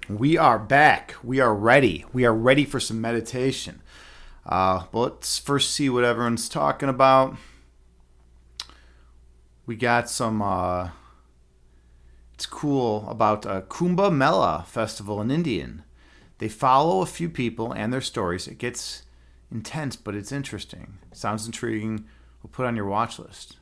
We are back. We are ready. We are ready for some meditation. But let's first see what everyone's talking about. We got some, it's cool about Kumbh Mela Festival in Indian. They follow a few people and their stories. It gets intense, but it's interesting. Sounds intriguing. We'll put it on your watch list.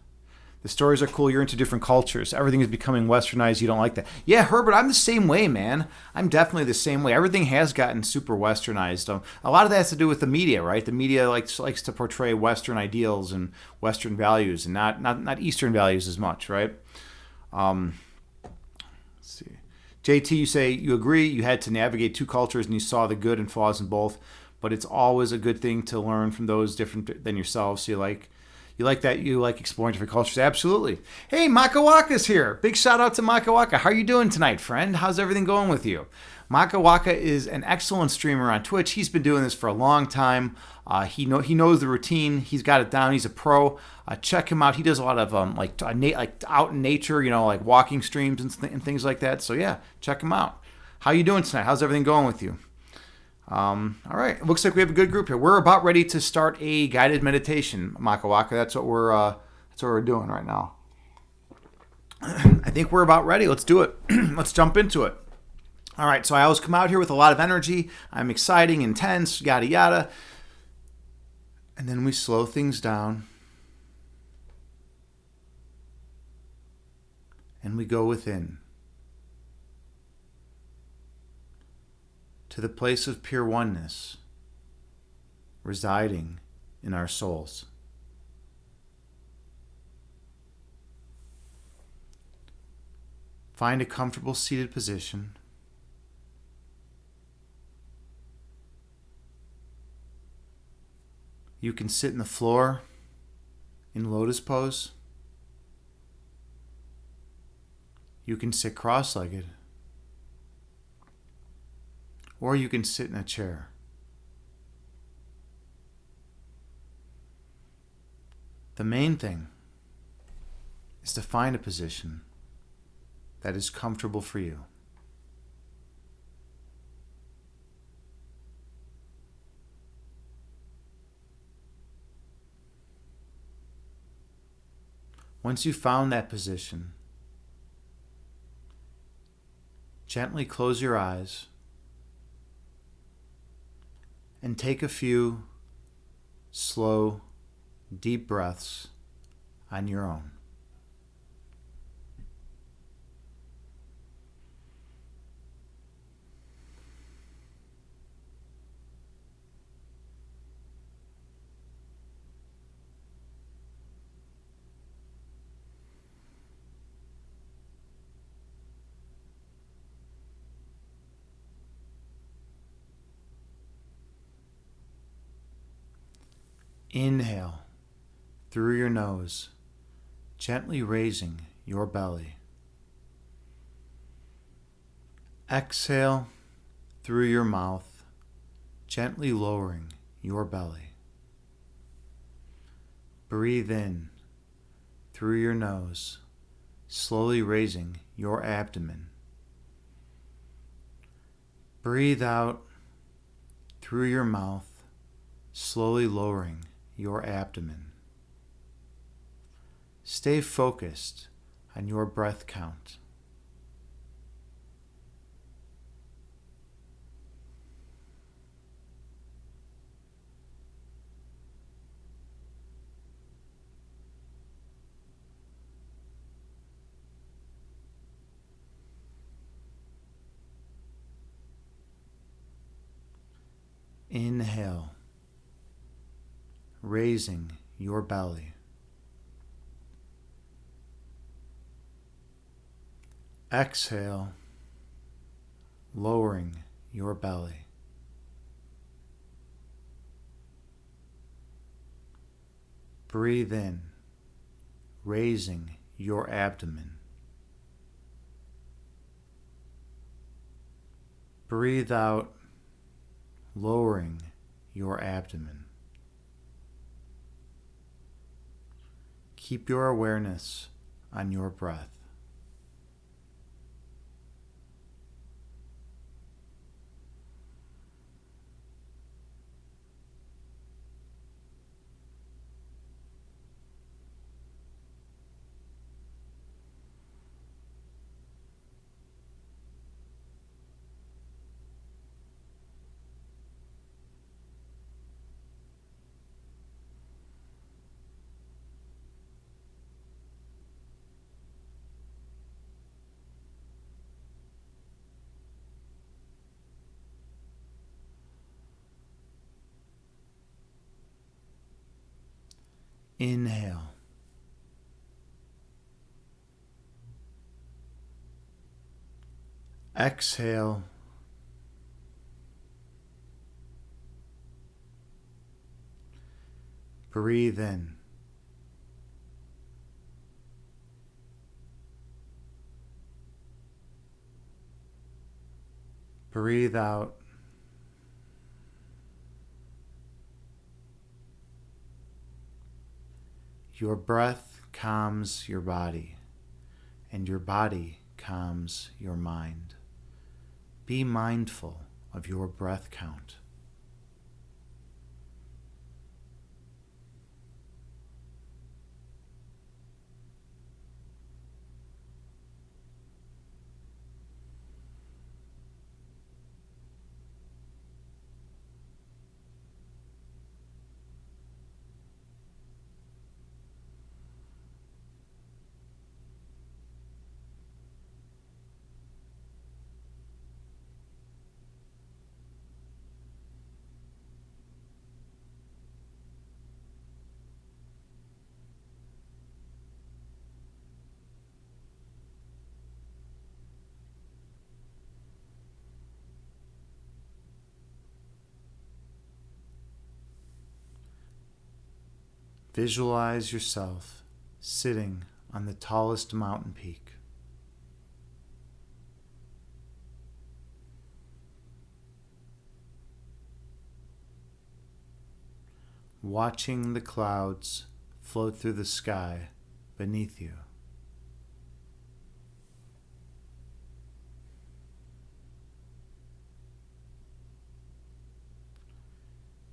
The stories are cool. You're into different cultures. Everything is becoming westernized. You don't like that. Yeah, Herbert, I'm the same way, man. I'm definitely the same way. Everything has gotten super westernized. A lot of that has to do with the media, right? The media likes to portray Western ideals and Western values, and not Eastern values as much, right? Let's see. JT, you say you agree. You had to navigate two cultures, and you saw the good and flaws in both. But it's always a good thing to learn from those different than yourself. So you like that? You like exploring different cultures? Absolutely. Hey, Makawaka's here. Big shout out to Makawaka. How are you doing tonight, friend? How's everything going with you? Makawaka is an excellent streamer on Twitch. He's been doing this for a long time. He knows the routine. He's got it down. He's a pro. Check him out. He does a lot of like out in nature, like walking streams and things like that. So yeah, check him out. How you doing tonight? How's everything going with you? All right. It looks like we have a good group here. We're about ready to start a guided meditation, Makawaka. That's what we're doing right now. I think we're about ready. Let's do it. Let's jump into it. All right. So I always come out here with a lot of energy. I'm exciting, intense, yada yada. And then we slow things down. And we go within. To the place of pure oneness residing in our souls. Find a comfortable seated position. You can sit in the floor in lotus pose. You can sit cross-legged. Or you can sit in a chair. The main thing is to find a position that is comfortable for you. Once you've found that position, gently close your eyes and take a few slow, deep breaths on your own. Inhale through your nose, gently raising your belly. Exhale through your mouth, gently lowering your belly. Breathe in through your nose, slowly raising your abdomen. Breathe out through your mouth, slowly lowering your abdomen. Stay focused on your breath count. Inhale, raising your belly. Exhale, lowering your belly. Breathe in, raising your abdomen. Breathe out, lowering your abdomen. Keep your awareness on your breath. Inhale. Exhale. Breathe in. Breathe out. Your breath calms your body, and your body calms your mind. Be mindful of your breath count. Visualize yourself sitting on the tallest mountain peak. Watching the clouds float through the sky beneath you.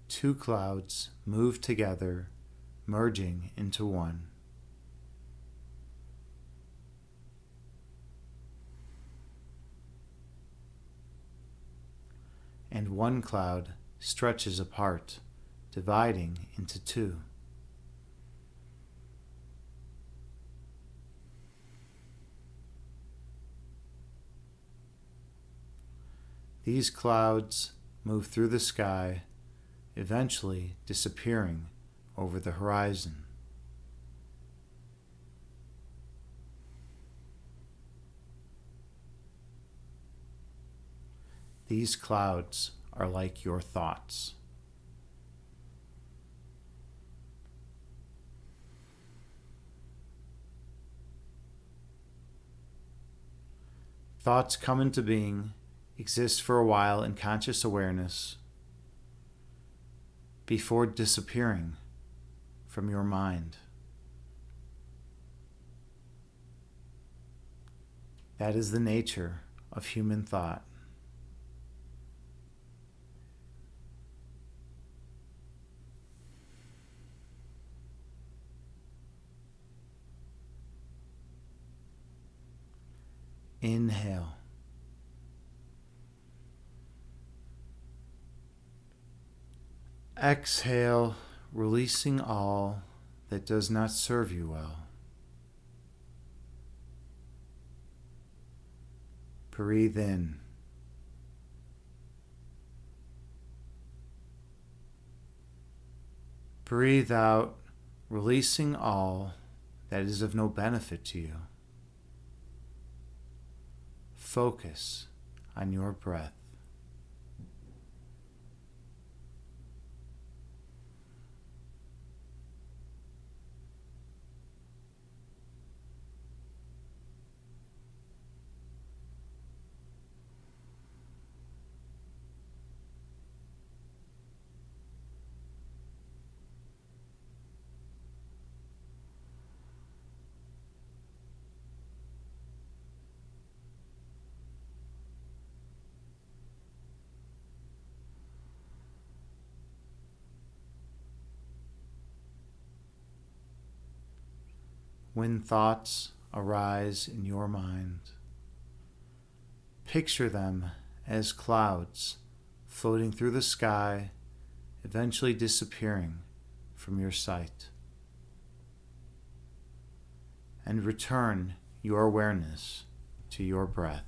Two clouds move together, merging into one. And one cloud stretches apart, dividing into two. These clouds move through the sky, eventually disappearing over the horizon. These clouds are like your thoughts. Thoughts come into being, exist for a while in conscious awareness, before disappearing from your mind. That is the nature of human thought. Inhale. Exhale, releasing all that does not serve you well. Breathe in. Breathe out, releasing all that is of no benefit to you. Focus on your breath. When thoughts arise in your mind, picture them as clouds floating through the sky, eventually disappearing from your sight. And return your awareness to your breath.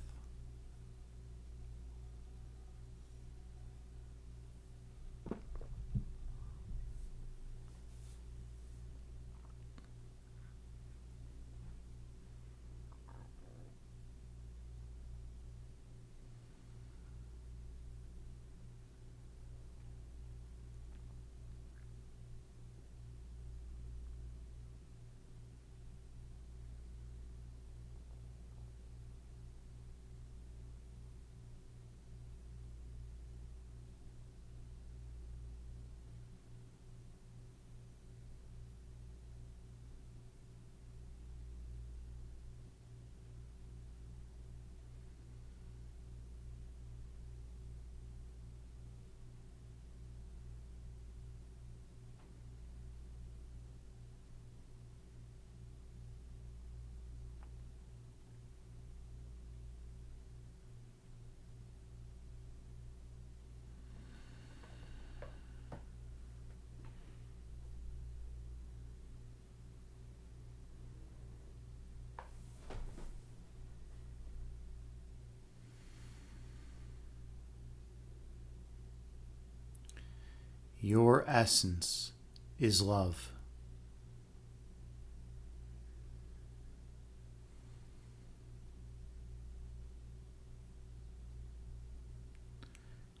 Your essence is love.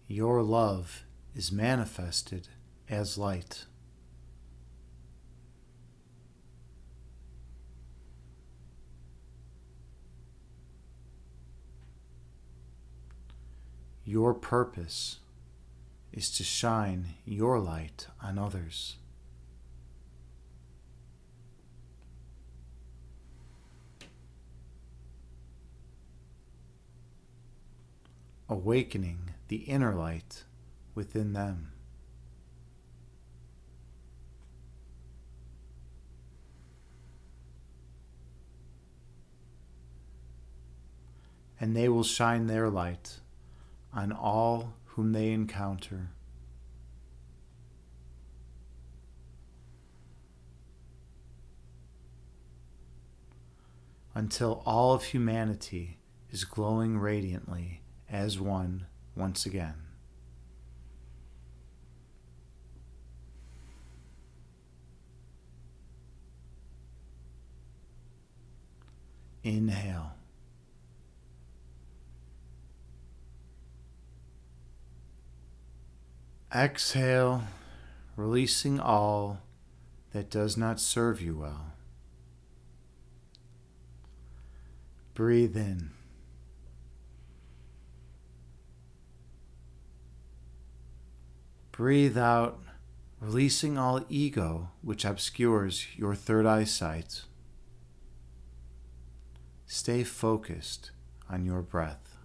Your love is manifested as light. Your purpose is to shine your light on others. Awakening the inner light within them. And they will shine their light on all whom they encounter. Until all of humanity is glowing radiantly as one once again. Inhale. Exhale, releasing all that does not serve you well. Breathe in. Breathe out, releasing all ego which obscures your third eyesight. Stay focused on your breath.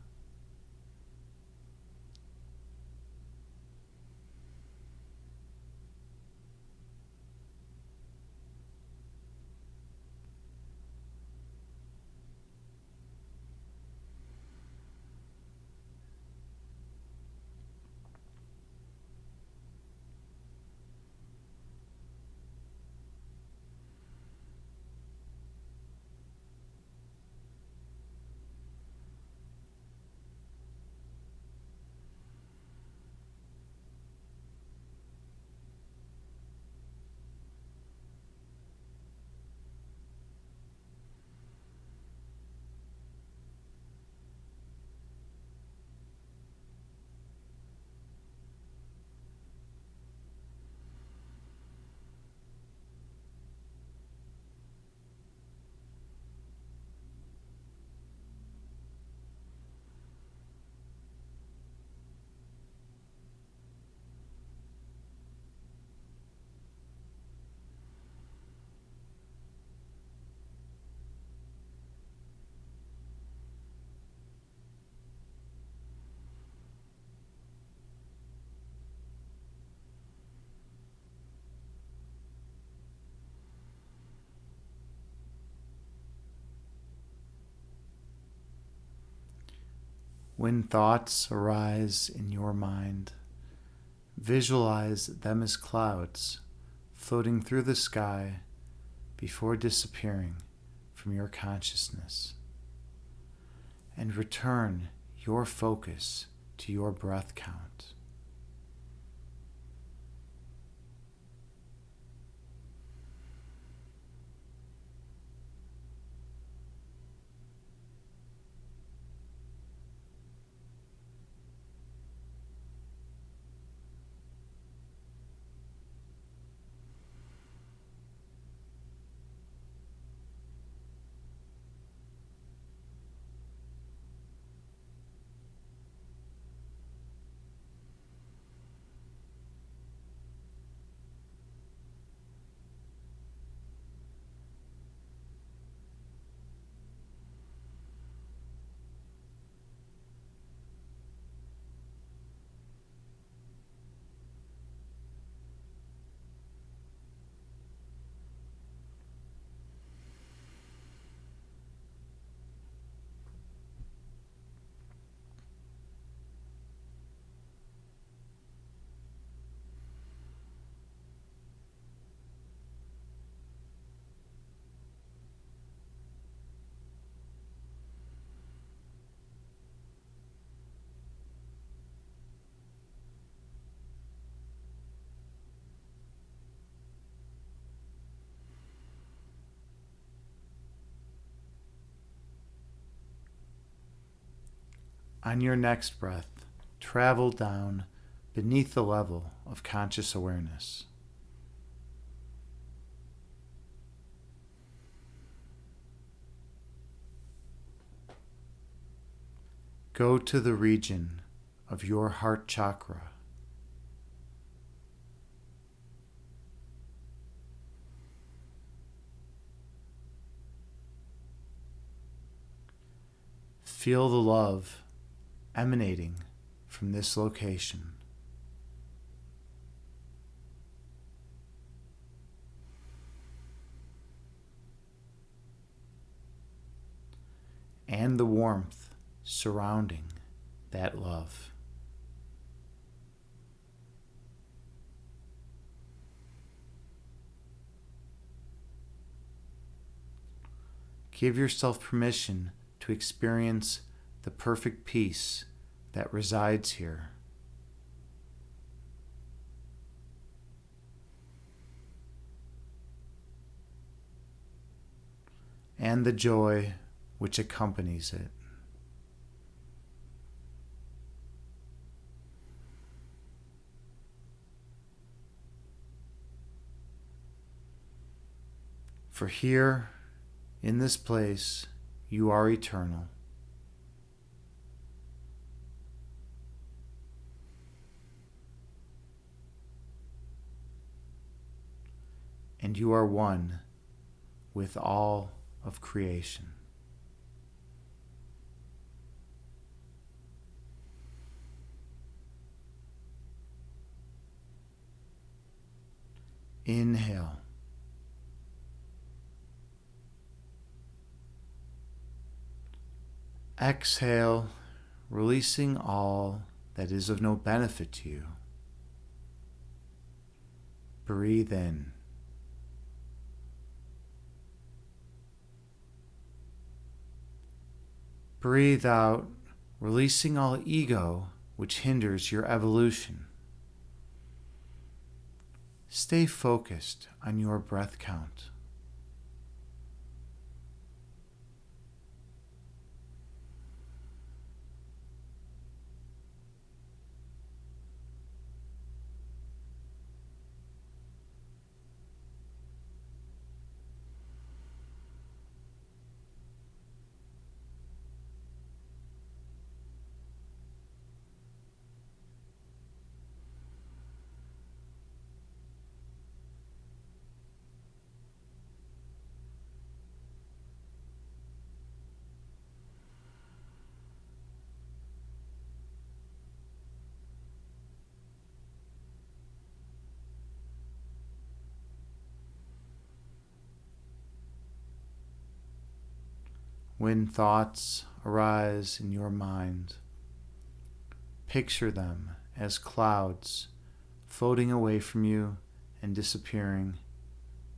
When thoughts arise in your mind, visualize them as clouds floating through the sky before disappearing from your consciousness. And return your focus to your breath count. On your next breath, travel down beneath the level of conscious awareness. Go to the region of your heart chakra. Feel the love emanating from this location. And the warmth surrounding that love. Give yourself permission to experience the perfect peace that resides here. And the joy which accompanies it. For here, in this place, you are eternal. And you are one with all of creation. Inhale. Exhale, releasing all that is of no benefit to you. Breathe in. Breathe out, releasing all ego which hinders your evolution. Stay focused on your breath count. When thoughts arise in your mind, picture them as clouds floating away from you and disappearing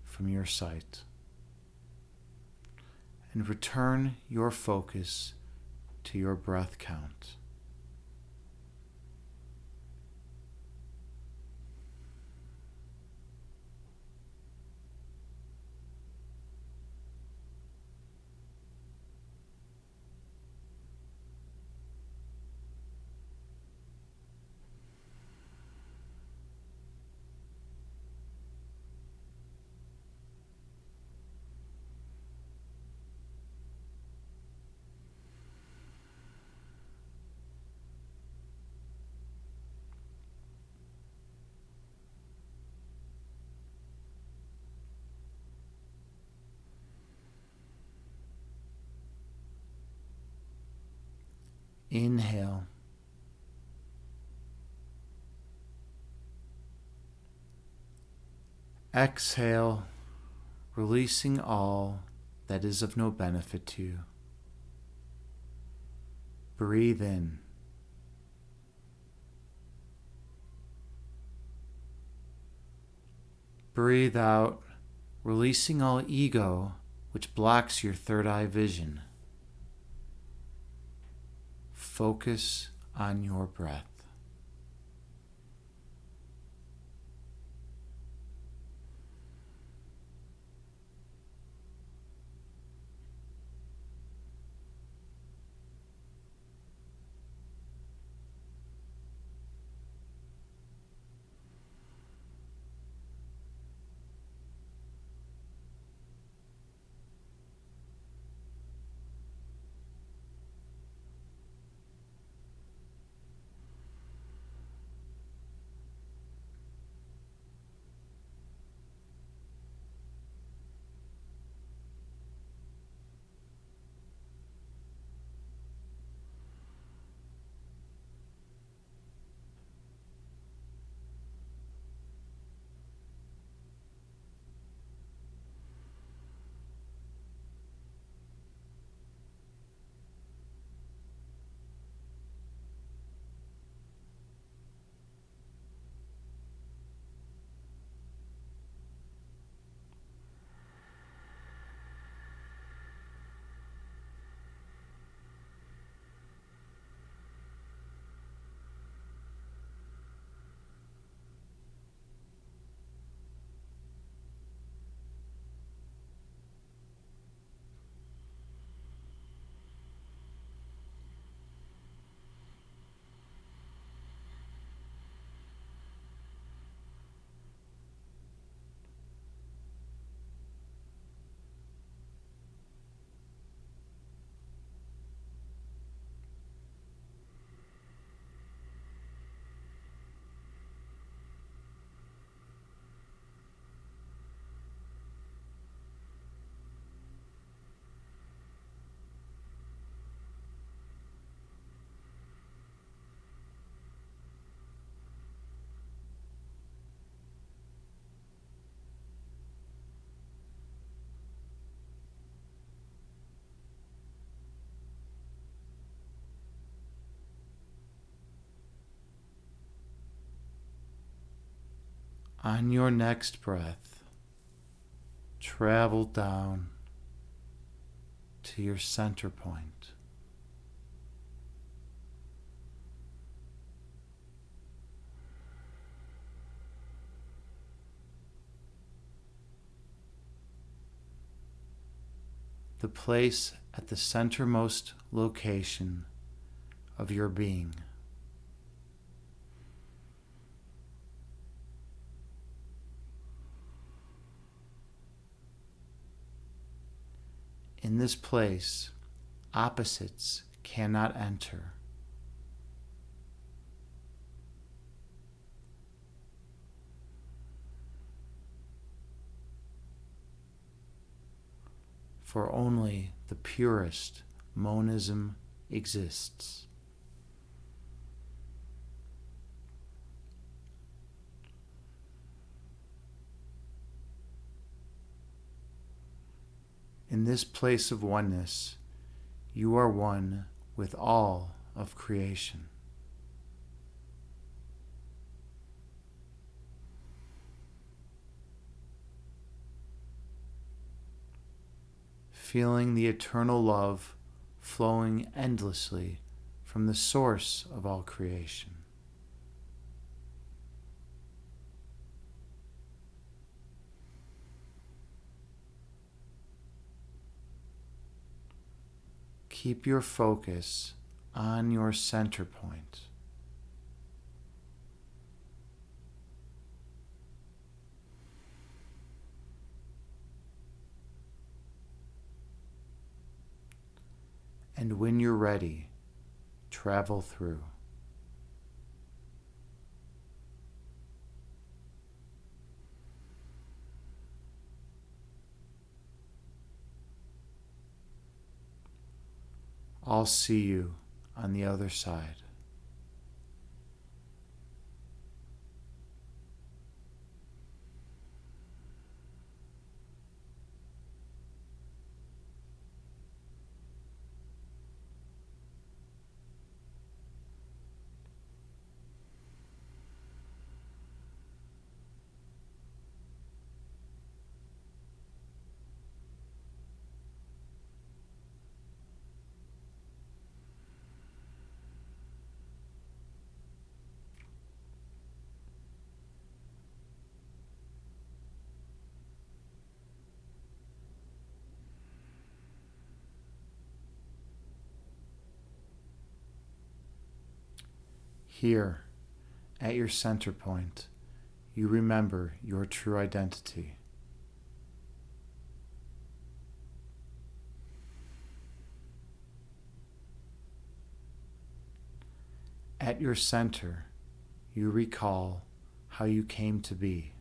from your sight. And return your focus to your breath count. Inhale. Exhale, releasing all that is of no benefit to you. Breathe in. Breathe out, releasing all ego which blocks your third eye vision. Focus on your breath. On your next breath, travel down to your center point. The place at the centermost location of your being. In this place, opposites cannot enter. For only the purest monism exists. In this place of oneness, you are one with all of creation. Feeling the eternal love flowing endlessly from the source of all creation. Keep your focus on your center point. And when you're ready, travel through. I'll see you on the other side. Here, at your center point, you remember your true identity. At your center, you recall how you came to be.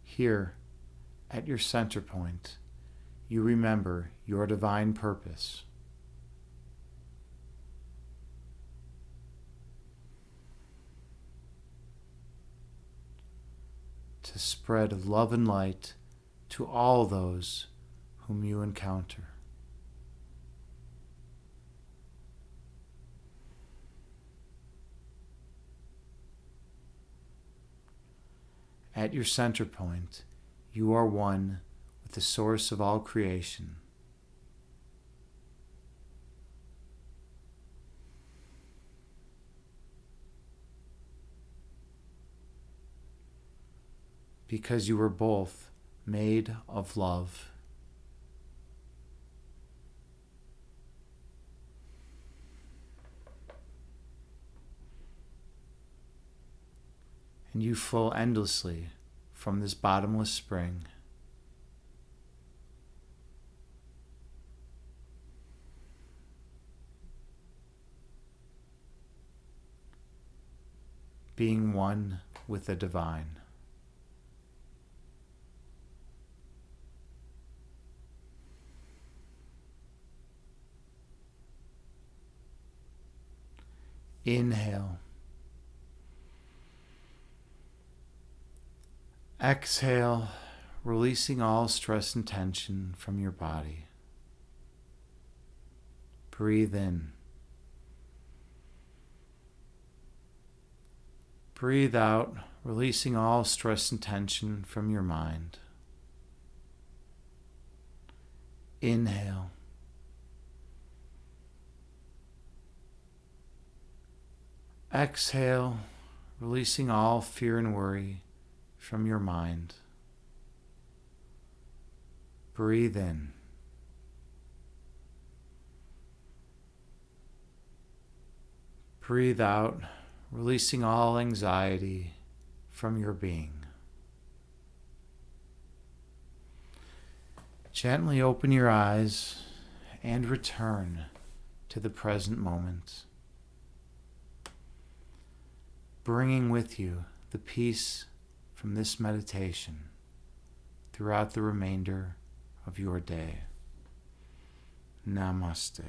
Here, at your center point, you remember your divine purpose. To spread love and light to all those whom you encounter. At your center point, you are one with the source of all creation. Because you were both made of love. And you flow endlessly from this bottomless spring. Being one with the divine. Inhale. Exhale, releasing all stress and tension from your body. Breathe in. Breathe out, releasing all stress and tension from your mind. Inhale. Exhale, releasing all fear and worry from your mind. Breathe in. Breathe out, releasing all anxiety from your being. Gently open your eyes and return to the present moment, bringing with you the peace from this meditation throughout the remainder of your day. Namaste.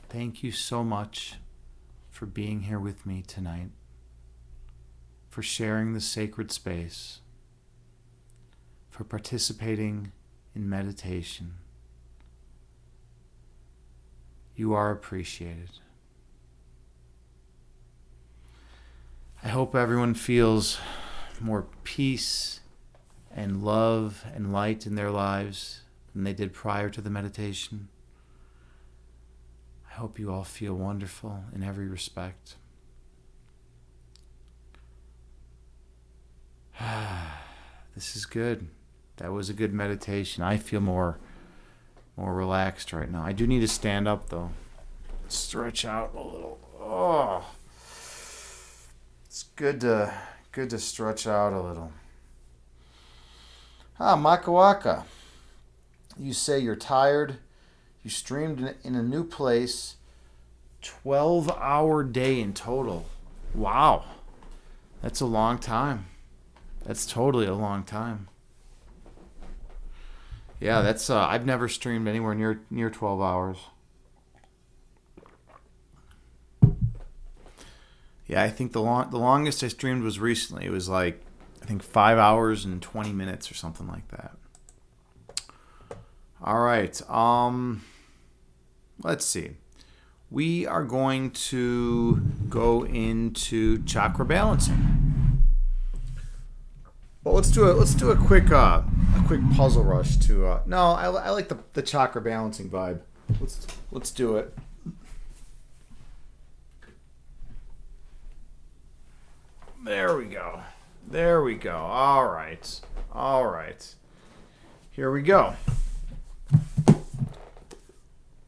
Thank you so much for being here with me tonight, for sharing the sacred space, for participating in meditation. You are appreciated. I hope everyone feels more peace and love and light in their lives than they did prior to the meditation. I hope you all feel wonderful in every respect. This is good. That was a good meditation. I feel more relaxed right now. I do need to stand up though. Stretch out a little. Oh, it's good to stretch out a little. Makawaka. You say you're tired. You streamed in a new place. 12-hour day in total. Wow. That's a long time. That's totally a long time. Yeah, that's I've never streamed anywhere near 12 hours. Yeah, I think the longest I streamed was recently. It was like I think 5 hours and 20 minutes or something like that. All right. Let's see. We are going to go into chakra balancing. Well, let's do a quick puzzle rush to. No, I like the chakra balancing vibe. Let's do it. There we go. All right. Here we go.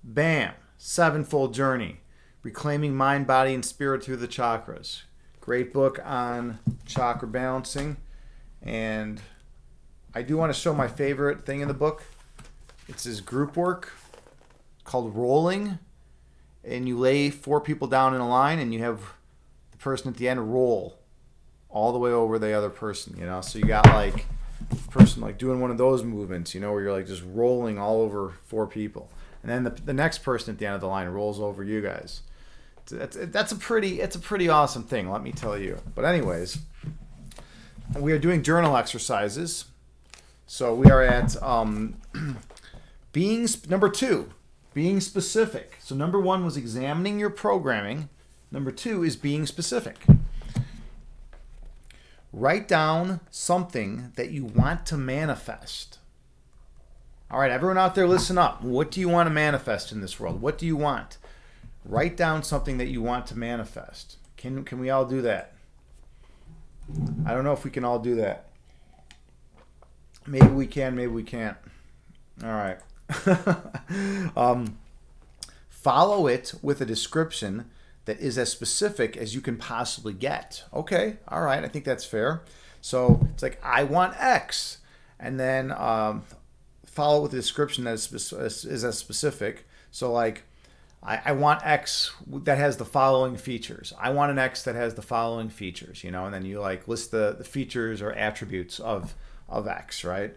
Bam. Sevenfold Journey. Reclaiming Mind, Body, and Spirit Through the Chakras. Great book on chakra balancing. And I do want to show my favorite thing in the book. It's this group work called rolling. And you lay 4 people down in a line and you have the person at the end roll all the way over the other person, you know? So you got like the person like doing one of those movements, you know, where you're like just rolling all over 4 people. And then the next person at the end of the line rolls over you guys. It's a pretty awesome thing, let me tell you. But anyways, we are doing journal exercises. So we are at number 2, being specific. So number 1 was examining your programming. Number 2 is being specific. Write down something that you want to manifest. All right, everyone out there, listen up. What do you want to manifest in this world? What do you want? Write down something that you want to manifest. Can we all do that? I don't know if we can all do that. Maybe we can, maybe we can't. All right. Follow it with a description that is as specific as you can possibly get. Okay, all right, I think that's fair. So it's like, I want X. And then follow with a description that is as specific. So like, I want X that has the following features. I want an X that has the following features, you know, and then you like list the features or attributes of X, right?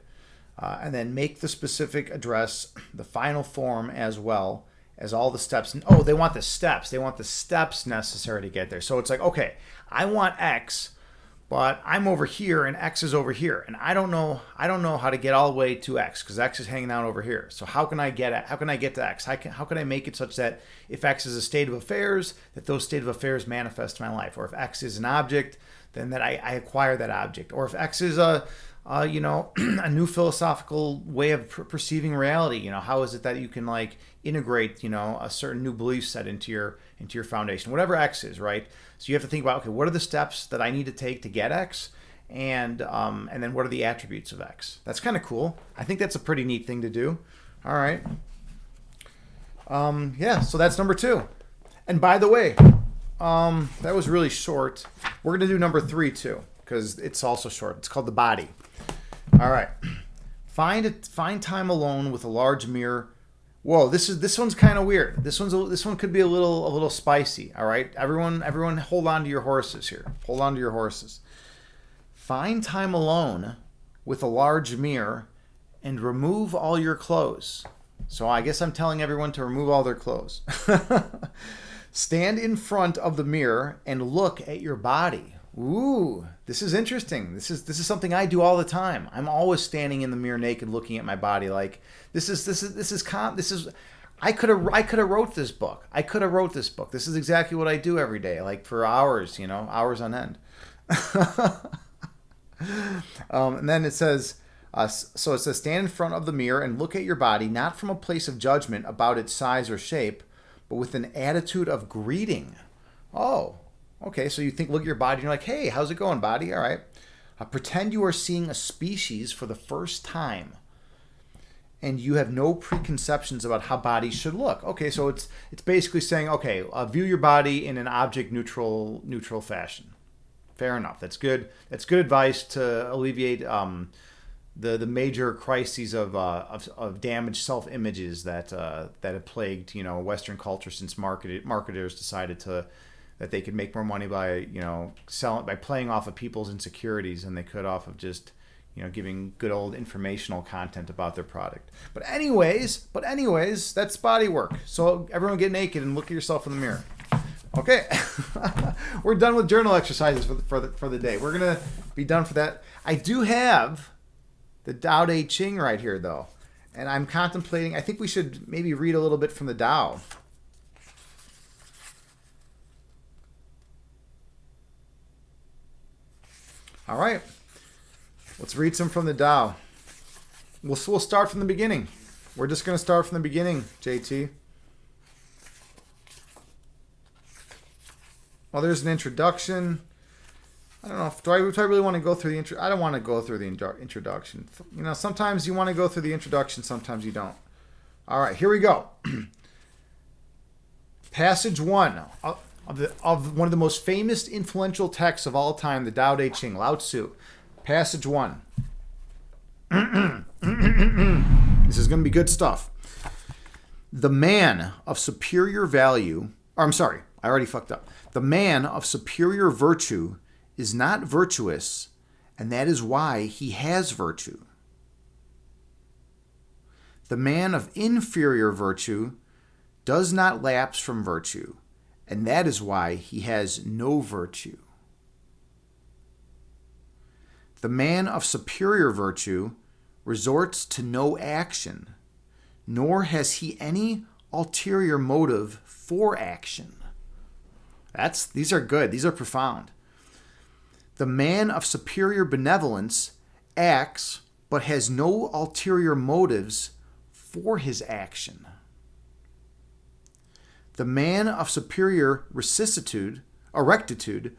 And then make the specific address the final form as well as all the steps. Oh, they want the steps. They want the steps necessary to get there. So it's like, okay, I want X, but I'm over here and X is over here, and I don't know how to get all the way to X because X is hanging out over here. So how can I get to X? How can I make it such that if X is a state of affairs, that those state of affairs manifest in my life, or if X is an object, then that I acquire that object, or if X is a a new philosophical way of perceiving reality. How is it that you can like integrate a certain new belief set into your foundation, whatever X is, right? So you have to think about, okay, what are the steps that I need to take to get X, and then what are the attributes of X? That's kind of cool. I think that's a pretty neat thing to do. All right. Yeah. So that's number 2. And by the way, that was really short. We're gonna do number 3 too because it's also short. It's called the body. All right. Find time alone with a large mirror. Whoa, this one's kind of weird. This one could be a little spicy. All right, everyone, hold on to your horses here. Hold on to your horses. Find time alone with a large mirror and remove all your clothes. So I guess I'm telling everyone to remove all their clothes. Stand in front of the mirror and look at your body. Ooh, this is interesting. This is something I do all the time. I'm always standing in the mirror naked, looking at my body. Like this is. I could have wrote this book. This is exactly what I do every day, like for hours, hours on end. And then it says, so it says, stand in front of the mirror and look at your body, not from a place of judgment about its size or shape, but with an attitude of greeting. Oh. Okay, so you look at your body and you're like, hey, how's it going, body? All right. Pretend you are seeing a species for the first time and you have no preconceptions about how bodies should look. Okay, so it's basically saying, okay, view your body in an object neutral fashion. Fair enough. That's good. That's good advice to alleviate the major crises of damaged self-images that have plagued Western culture since marketers decided that they could make more money by by playing off of people's insecurities than they could off of just giving good old informational content about their product. But anyways, that's body work. So everyone get naked and look at yourself in the mirror. Okay, we're done with journal exercises for the day. We're gonna be done for that. I do have the Tao Te Ching right here though, and I'm contemplating. I think we should maybe read a little bit from the Tao. All right, let's read some from the Tao. We'll start from the beginning. We're just going to start from the beginning, JT. Well, there's an introduction. I don't know. Do I really want to go through the intro? I don't want to go through the introduction. Sometimes you want to go through the introduction, sometimes you don't. All right, here we go. Passage 1. Of one of the most famous influential texts of all time, the Tao Te Ching, Lao Tzu. Passage 1. This is going to be good stuff. The man of superior value, or I'm sorry, I already fucked up. The man of superior virtue is not virtuous, and that is why he has virtue. The man of inferior virtue does not lapse from virtue, and that is why he has no virtue. The man of superior virtue resorts to no action, nor has he any ulterior motive for action. These are good. These are profound. The man of superior benevolence acts, but has no ulterior motives for his action. The man of superior rectitude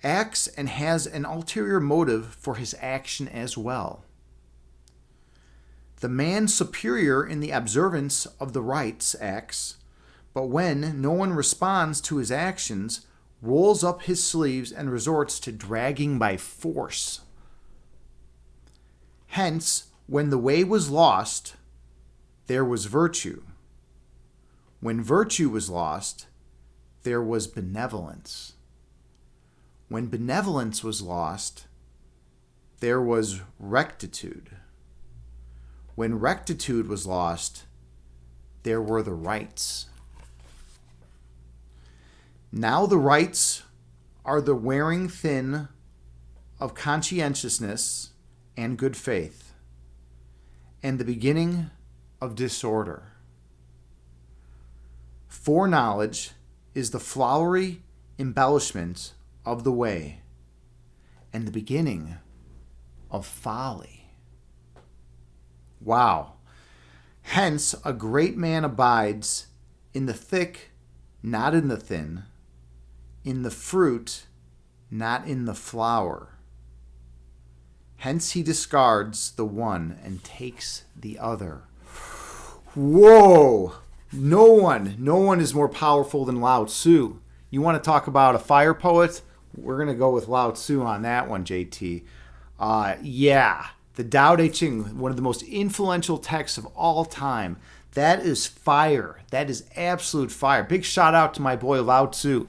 acts and has an ulterior motive for his action as well. The man superior in the observance of the rites acts, but when no one responds to his actions, rolls up his sleeves and resorts to dragging by force. Hence, when the way was lost, there was virtue. When virtue was lost, there was benevolence. When benevolence was lost, there was rectitude. When rectitude was lost, there were the rites. Now the rites are the wearing thin of conscientiousness and good faith, and the beginning of disorder. Foreknowledge is the flowery embellishment of the way, and the beginning of folly. Wow. Hence, a great man abides in the thick, not in the thin, in the fruit, not in the flower. Hence he discards the one and takes the other. Whoa! No one is more powerful than Lao Tzu. You want to talk about a fire poet? We're going to go with Lao Tzu on that one, JT. Yeah, the Tao Te Ching, one of the most influential texts of all time. That is fire. That is absolute fire. Big shout out to my boy Lao Tzu.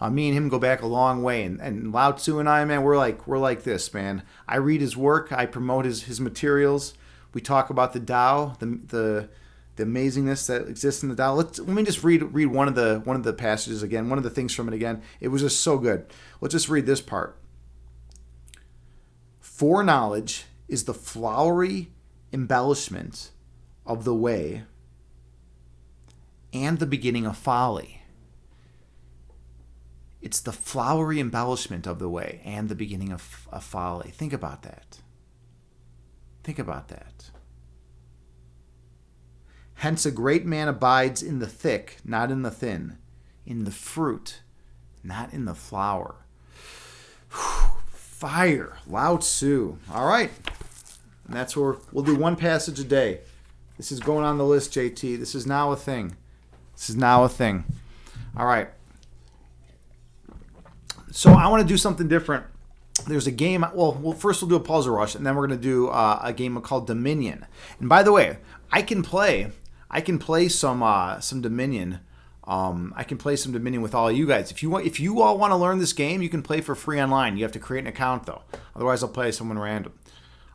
Me and him go back a long way, and Lao Tzu and I, man, we're like this, man. I read his work, I promote his materials. We talk about the Tao, the amazingness that exists in the Tao. Let me just read one of the passages again, one of the things from it again. It was just so good. Let's just read this part. Foreknowledge is the flowery embellishment of the way and the beginning of folly. It's the flowery embellishment of the way and the beginning of folly. Think about that. Think about that. Hence a great man abides in the thick, not in the thin, in the fruit, not in the flower. Fire. Lao Tzu. All right. And that's where we'll do one passage a day. This is going on the list, JT. This is now a thing. This is now a thing. All right. So I want to do something different. There's a game. Well, first we'll do a puzzle rush, and then we're going to do a game called Dominion. And by the way, I can play some Dominion. I can play some Dominion with all of you guys. If you all want to learn this game, you can play for free online. You have to create an account though. Otherwise, I'll play someone random.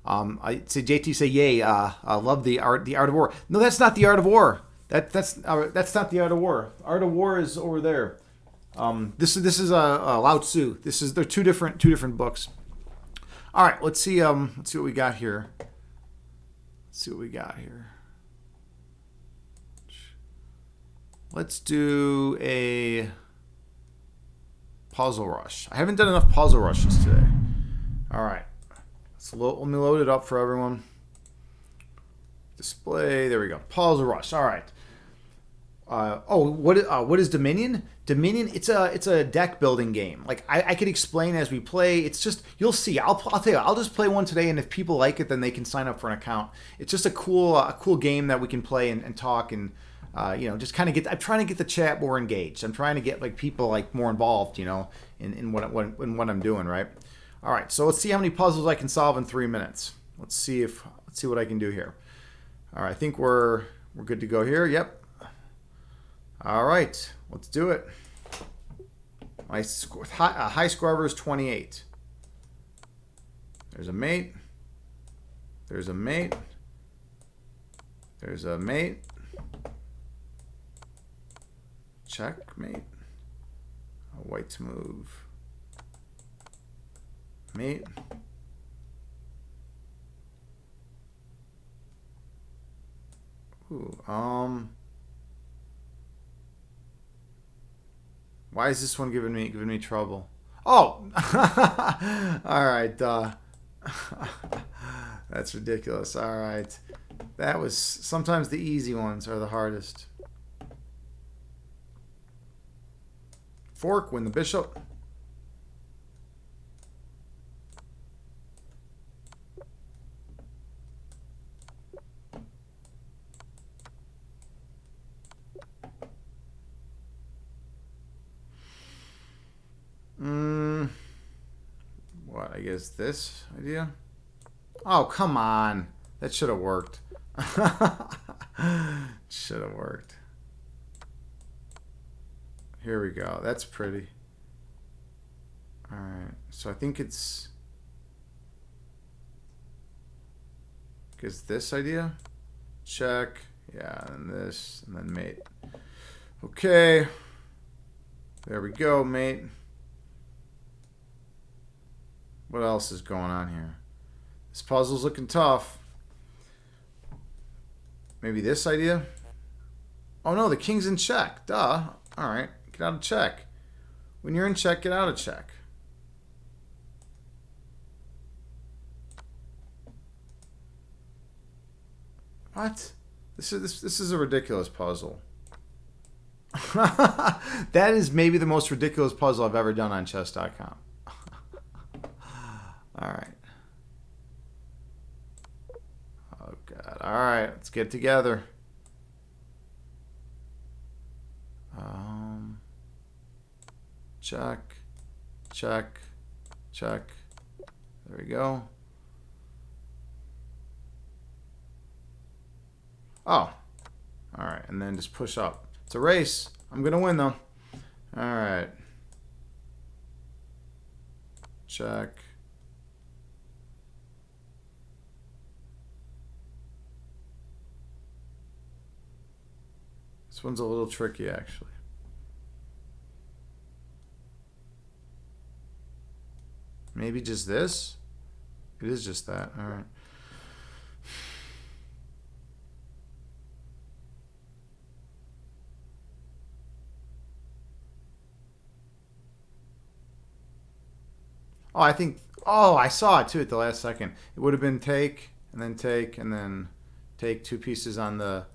I say JT say yay. I love the art of war. No, that's not the art of war. That's not the art of war. Art of war is over there. This is Lao Tzu. They're two different books. All right, let's see what we got here. Let's do a puzzle rush. I haven't done enough puzzle rushes today. All right, let me load it up for everyone. Display. There we go. Puzzle rush. All right. What is Dominion? Dominion, it's a deck building game. Like I could explain as we play. It's just, you'll see. I'll tell you. I'll just play one today, and if people like it, then they can sign up for an account. It's just a cool game that we can play and talk and just kind of I'm trying to get the chat more engaged. I'm trying to get like people like more involved, in what I'm doing, right? All right. So let's see how many puzzles I can solve in 3 minutes. Let's see what I can do here. All right. I think we're good to go here. Yep. All right, let's do it. My high score ever is 28. There's a mate. There's a mate. There's a mate. Checkmate. White to move. Mate. Ooh, why is this one giving me trouble? Oh, all right. That's ridiculous. All right, that was sometimes the easy ones are the hardest. Fork, win the bishop. What, I guess this idea? Oh, come on. That should have worked. Should have worked. Here we go. That's pretty. All right. So I think it's... Is this idea? Check. Yeah, and this, and then mate. Okay. There we go, mate. What else is going on here? This puzzle's looking tough. Maybe this idea? Oh no, the king's in check. Duh. Alright, get out of check. When you're in check, get out of check. What? This is a ridiculous puzzle. That is maybe the most ridiculous puzzle I've ever done on chess.com. Alright. Oh god. Alright, let's get together. Check. Check. Check. There we go. Oh. Alright, and then just push up. It's a race. I'm going to win, though. Alright. Check. This one's a little tricky, actually. Maybe just this? It is just that. Alright. Oh, I think... Oh, I saw it, too, at the last second. It would have been take, and then take, and then take 2 pieces on the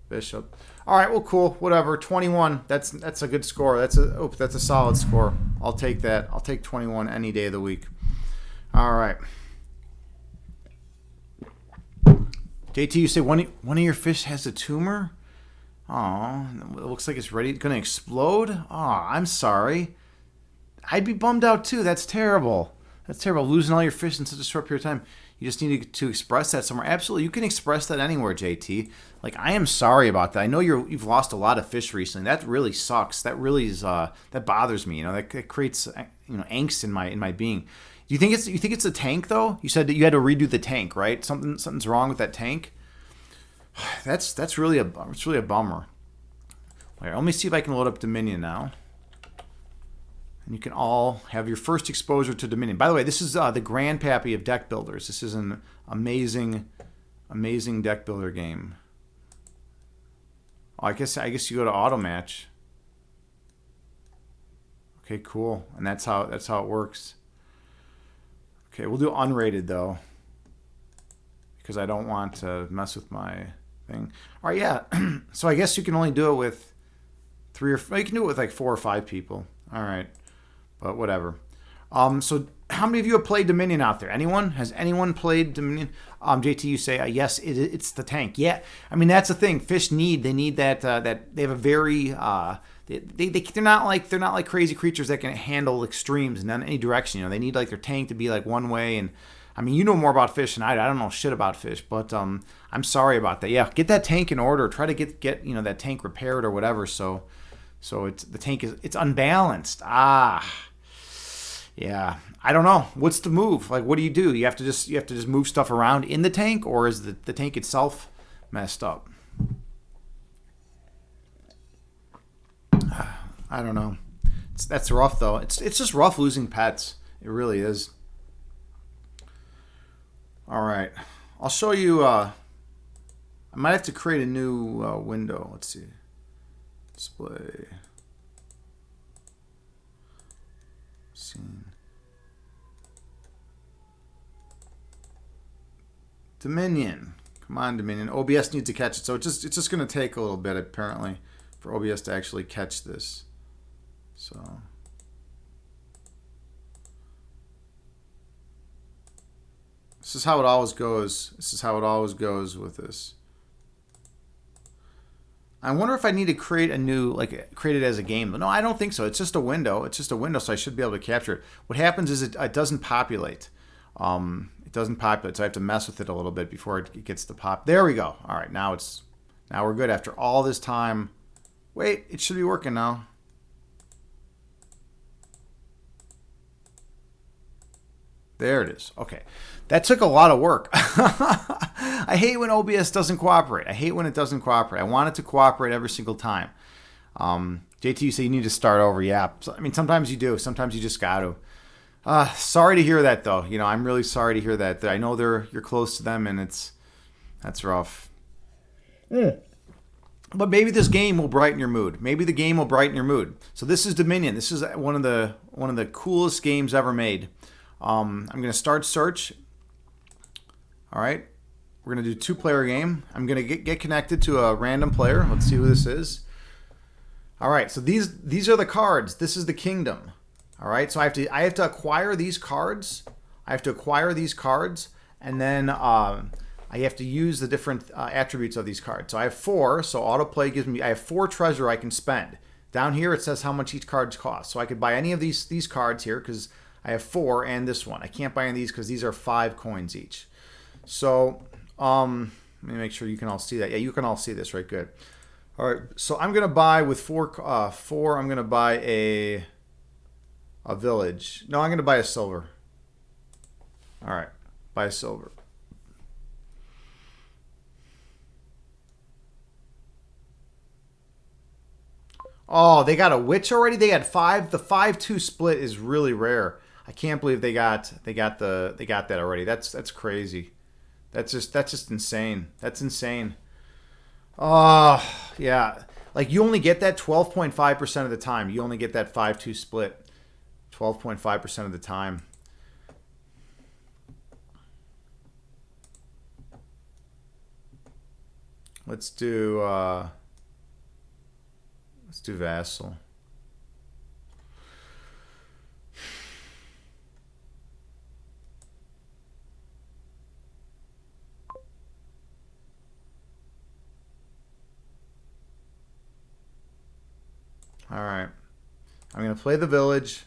bishop. All right, well, cool. Whatever. 21. That's a good score. That's a solid score. I'll take that. I'll take 21 any day of the week. All right. JT, you say one of your fish has a tumor? Oh, it looks like it's ready. Going to explode? Oh, I'm sorry. I'd be bummed out too. That's terrible. That's terrible. Losing all your fish in such a short period of time. You just need to express that somewhere. Absolutely. You can express that anywhere, JT. Like, I am sorry about that. I know you've lost a lot of fish recently. That really sucks. That really is that bothers me. You know, that creates angst in my being. Do you think it's a tank though? You said that you had to redo the tank, right? Something's wrong with that tank. That's really a bummer. All right, let me see if I can load up Dominion now. And you can all have your first exposure to Dominion. By the way, this is the grandpappy of deck builders. This is an amazing deck builder game. Oh, I guess you go to auto match. Okay, cool. And that's how it works. Okay, we'll do unrated though, because I don't want to mess with my thing. All right, yeah. So I guess you can only do it with 3 or you can do it with like 4 or 5 people. All right. But whatever. So how many of you have played Dominion out there? Anyone? Has anyone played Dominion? JT, you say yes. It's the tank. Yeah, I mean that's the thing. Fish they need that they have a very they're not like crazy creatures that can handle extremes in any direction. You know, they need like their tank to be like one way. And I mean, you know more about fish than I do. I don't know shit about fish, but I'm sorry about that. Yeah, get that tank in order. Try to get that tank repaired or whatever. So the tank is unbalanced. Yeah, I don't know. What's the move? Like, what do? You have to just move stuff around in the tank, or is the tank itself messed up? I don't know. That's rough though. It's just rough losing pets. It really is. All right, I'll show you. I might have to create a new window. Let's see. Display. Scene. Dominion. Come on, Dominion. OBS needs to catch it. So it's just going to take a little bit, apparently, for OBS to actually catch this. So. This is how it always goes. This is how it always goes with this. I wonder if I need to create a new, create it as a game. No, I don't think so. It's just a window. It's just a window, so I should be able to capture it. What happens is it doesn't populate. It doesn't populate, so I have to mess with it a little bit before it gets to pop. There we go. All right, now we're good after all this time. Wait, it should be working now. There it is. Okay. That took a lot of work. I hate when OBS doesn't cooperate. I hate when it doesn't cooperate. I want it to cooperate every single time. JT, you say you need to start over. Yeah. I mean, sometimes you do. Sometimes you just got to. Sorry to hear that, though. I'm really sorry to hear that. I know you're close to them, and that's rough. But maybe this game will brighten your mood. Maybe the game will brighten your mood. So this is Dominion. This is one of the coolest games ever made. I'm gonna start search. All right, we're gonna do 2-player game. I'm gonna get connected to a random player. Let's see who this is. All right, so these are the cards. This is the kingdom. All right, so I have to acquire these cards. And then I have to use the different attributes of these cards. So I have 4. So autoplay gives me, I have 4 treasure I can spend. Down here it says how much each card costs. So I could buy any of these cards here because I have 4 and this one. I can't buy any of these because these are 5 coins each. So let me make sure you can all see that. Yeah, you can all see this, right? Good. All right. So I'm gonna buy with 4. I'm gonna buy a village. No, I'm gonna buy a silver. All right, buy a silver. Oh, they got a witch already. They had 5. The 5-2 split is really rare. I can't believe they got that already. That's crazy. That's just insane. That's insane. Oh, yeah. Like you only get that 12.5% of the time. You only get that 5-2 split 12.5% of the time. Let's do vassal. All right. I'm going to play the village.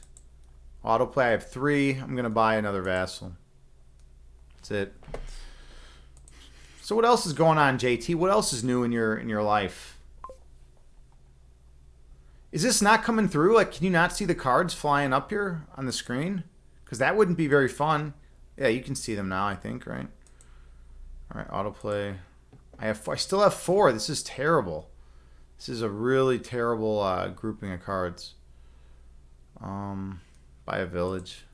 Autoplay. I have 3. I'm going to buy another vassal. That's it. So what else is going on, JT? What else is new in your life? Is this not coming through? Like, can you not see the cards flying up here on the screen? Because that wouldn't be very fun. Yeah, you can see them now, I think, right? All right, autoplay. I still have 4. This is terrible. This is a really terrible grouping of cards. Buy a village.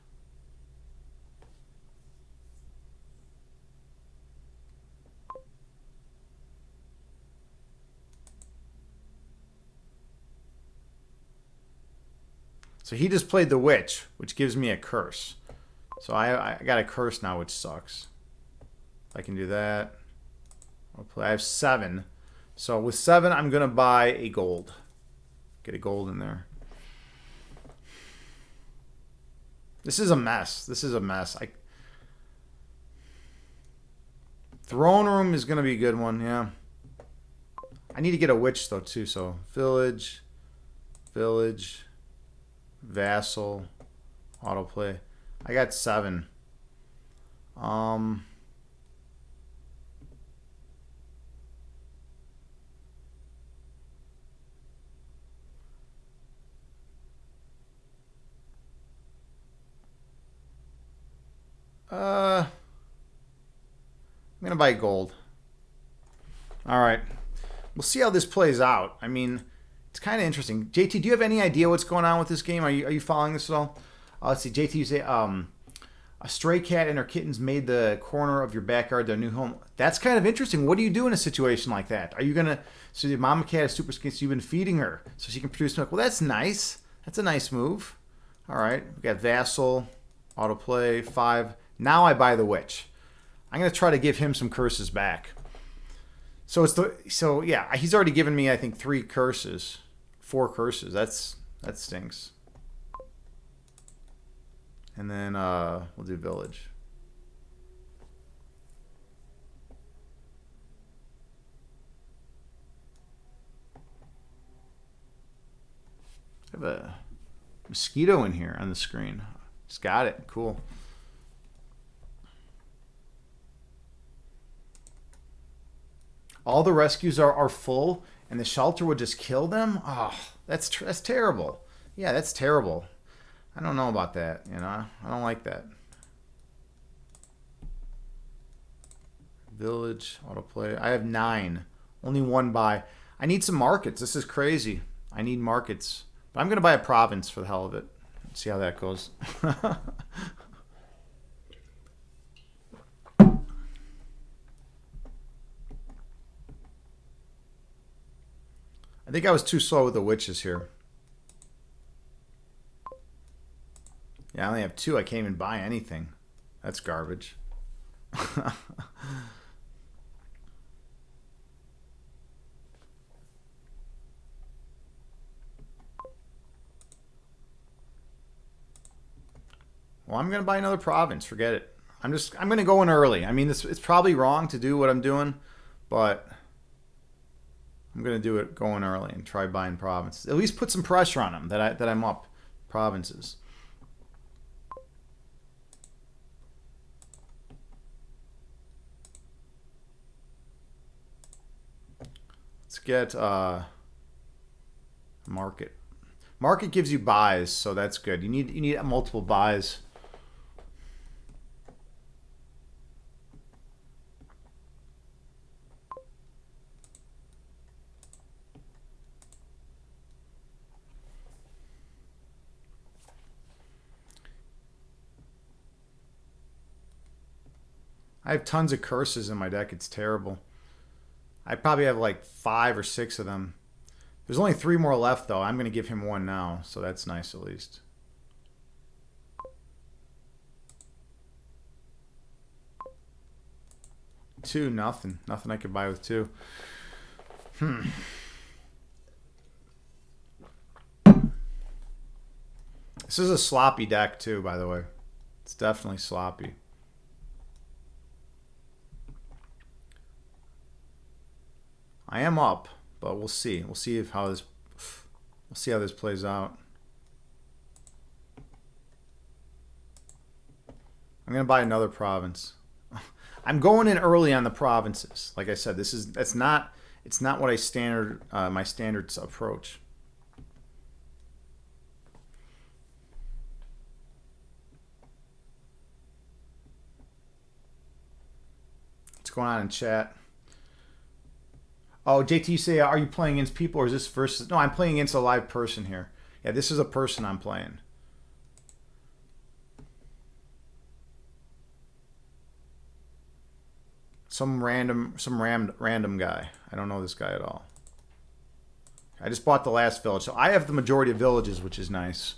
So he just played the witch, which gives me a curse. So I got a curse now, which sucks. I can do that. I have 7. So with 7, I'm going to buy a gold. Get a gold in there. This is a mess. This is a mess. Throne room is going to be a good one, yeah. I need to get a witch, though, too. So village, vassal, autoplay. I got 7. I'm going to buy gold. All right. We'll see how this plays out. I mean, it's kind of interesting. JT, do you have any idea what's going on with this game? Are you following this at all? Let's see. JT, you say a stray cat and her kittens made the corner of your backyard their new home. That's kind of interesting. What do you do in a situation like that? Are you going to... So your mama cat is super skinny, so you've been feeding her so she can produce milk. Well, that's nice. That's a nice move. All right. We got vassal, autoplay, 5. Now I buy the witch. I'm going to try to give him some curses back. So yeah, he's already given me, I think, 4 curses. That stinks. And then we'll do village. I have a mosquito in here on the screen. Just got it. Cool. All the rescues are full, and the shelter would just kill them. Oh, that's terrible. Yeah, that's terrible. I don't know about that. I don't like that. Village, autoplay. I have 9. Only 1 buy. I need some markets. This is crazy. I need markets. But I'm going to buy a province for the hell of it. See how that goes. I think I was too slow with the witches here. Yeah, I only have 2. I can't even buy anything. That's garbage. Well, I'm going to buy another province. Forget it. I'm going to go in early. I mean, it's probably wrong to do what I'm doing, but I'm going to do it going early and try buying provinces. At least put some pressure on them that I'm up provinces. Let's get market. Market gives you buys, so that's good. You need multiple buys. I have tons of curses in my deck. It's terrible. I probably have like 5 or 6 of them. There's only 3 more left, though. I'm going to give him 1 now, so that's nice at least. Two, nothing. Nothing I could buy with 2. This is a sloppy deck, too, by the way. It's definitely sloppy. I am up, but we'll see. We'll see how this plays out. I'm gonna buy another province. I'm going in early on the provinces. Like I said, it's not what my standards approach. What's going on in chat? Oh, JT, you say, are you playing against people or is this versus? No, I'm playing against a live person here. Yeah, this is a person I'm playing. Some random guy. I don't know this guy at all. I just bought the last village. So I have the majority of villages, which is nice.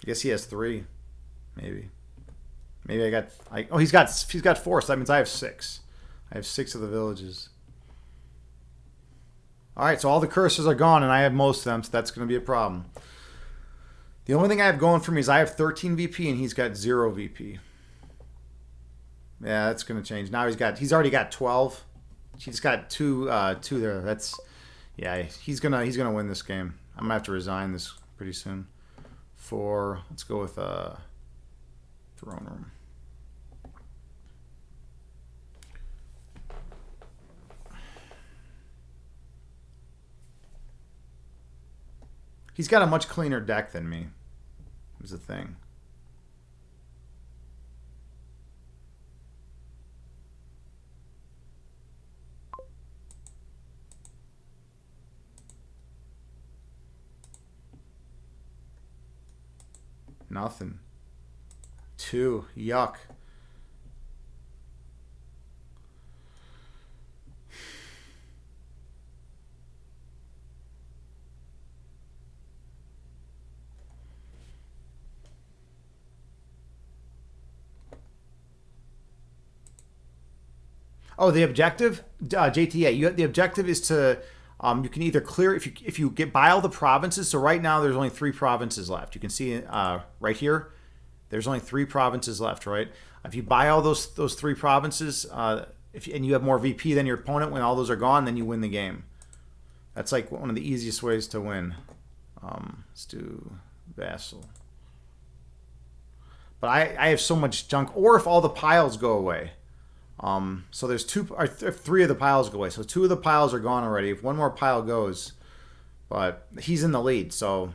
I guess he has 3. Maybe I got. Oh, he's got 4. So that means I have 6. I have 6 of the villages. All right, so all the curses are gone, and I have most of them. So that's going to be a problem. The only thing I have going for me is I have 13 VP, and he's got 0 VP. Yeah, that's going to change. Now he's already got 12. He's got 2 there. He's gonna win this game. I'm gonna have to resign this pretty soon. 4. Let's go with throne room. He's got a much cleaner deck than me. Is the thing. Nothing. 2. Yuck. Oh, the objective, JTA. The objective is to you can either clear if you buy all the provinces. So right now there's only 3 provinces left. You can see right here. There's only 3 provinces left, right? If you buy all those 3 provinces, and you have more VP than your opponent, when all those are gone, then you win the game. That's like one of the easiest ways to win. Let's do vassal. But I have so much junk. Or if all the piles go away. So there's 3 of the piles go away. So 2 of the piles are gone already. If one more pile goes, but he's in the lead. So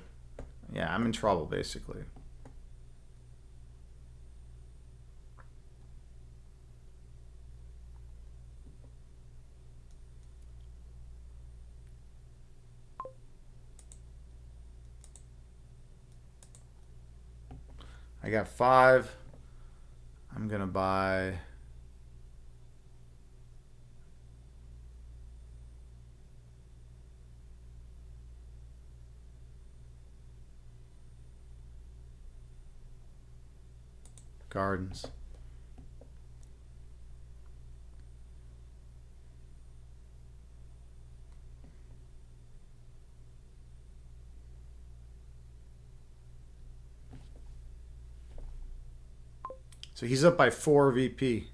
yeah, I'm in trouble basically. I got 5. I'm going to buy... Gardens. So he's up by 4 VP.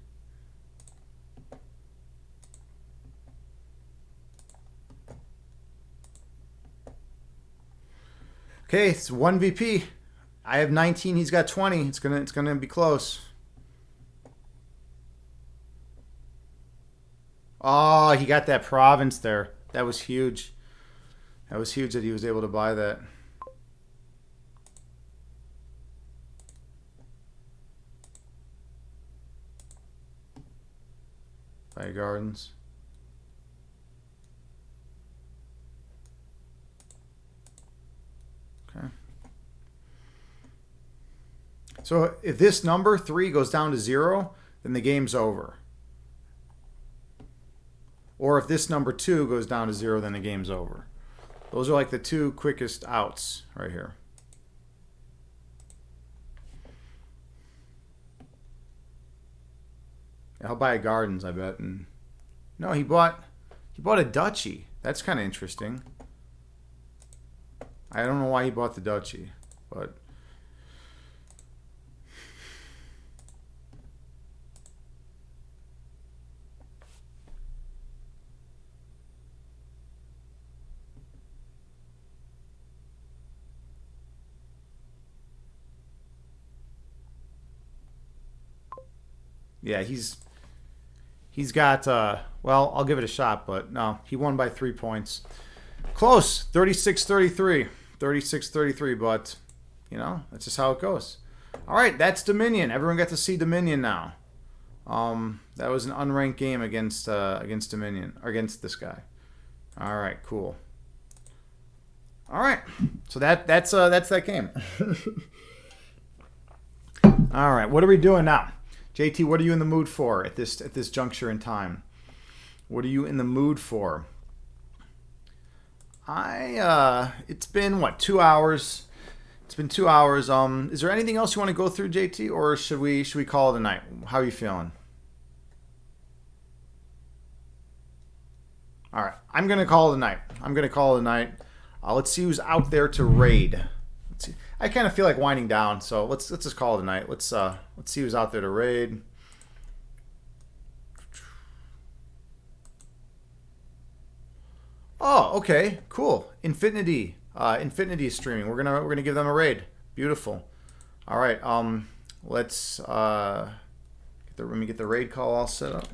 Okay, it's 1 VP. I have 19, he's got 20. It's gonna be close. Oh, he got that province there. That was huge. That was huge that he was able to buy that. Buy gardens. Okay. So if this number 3 goes down to 0, then the game's over. Or if this number 2 goes down to 0, then the game's over. Those are like the 2 quickest outs right here. I'll buy a gardens, I bet. And no, he bought a duchy. That's kind of interesting. I don't know why he bought the duchy, but yeah, he's got well, I'll give it a shot, but no, he won by 3 points. Close, 36-33. 36-33, but you know, that's just how it goes. All right, that's Dominion. Everyone got to see Dominion now. That was an unranked game against Dominion, or against this guy. All right, cool. All right, so that's that game. All right, what are we doing now? JT, what are you in the mood for at this juncture in time? What are you in the mood for? It's been what, 2 hours? It's been 2 hours. Is there anything else you want to go through, JT, or should we call it a night? How are you feeling? All right, I'm gonna call it a night. Let's see who's out there to raid. Let's see. I kind of feel like winding down, so let's just call it a night. Let's see who's out there to raid. Oh, okay, cool. Infinity is streaming. We're gonna give them a raid. Beautiful. All right. Let's let me get the raid call all set up.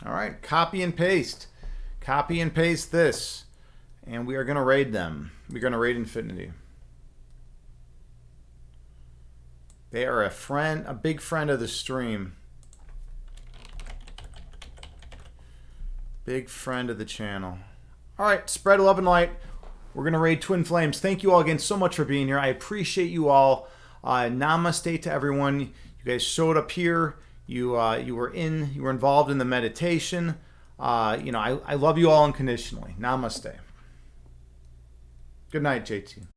All right, copy and paste. Copy and paste this. And we are going to raid them. We're going to raid Infinity. They are a big friend of the stream. Big friend of the channel. All right, spread love and light. We're going to raid Twin Flames. Thank you all again so much for being here. I appreciate you all. Namaste to everyone. You guys showed up here. You were involved in the meditation. I love you all unconditionally. Namaste. Good night, JT.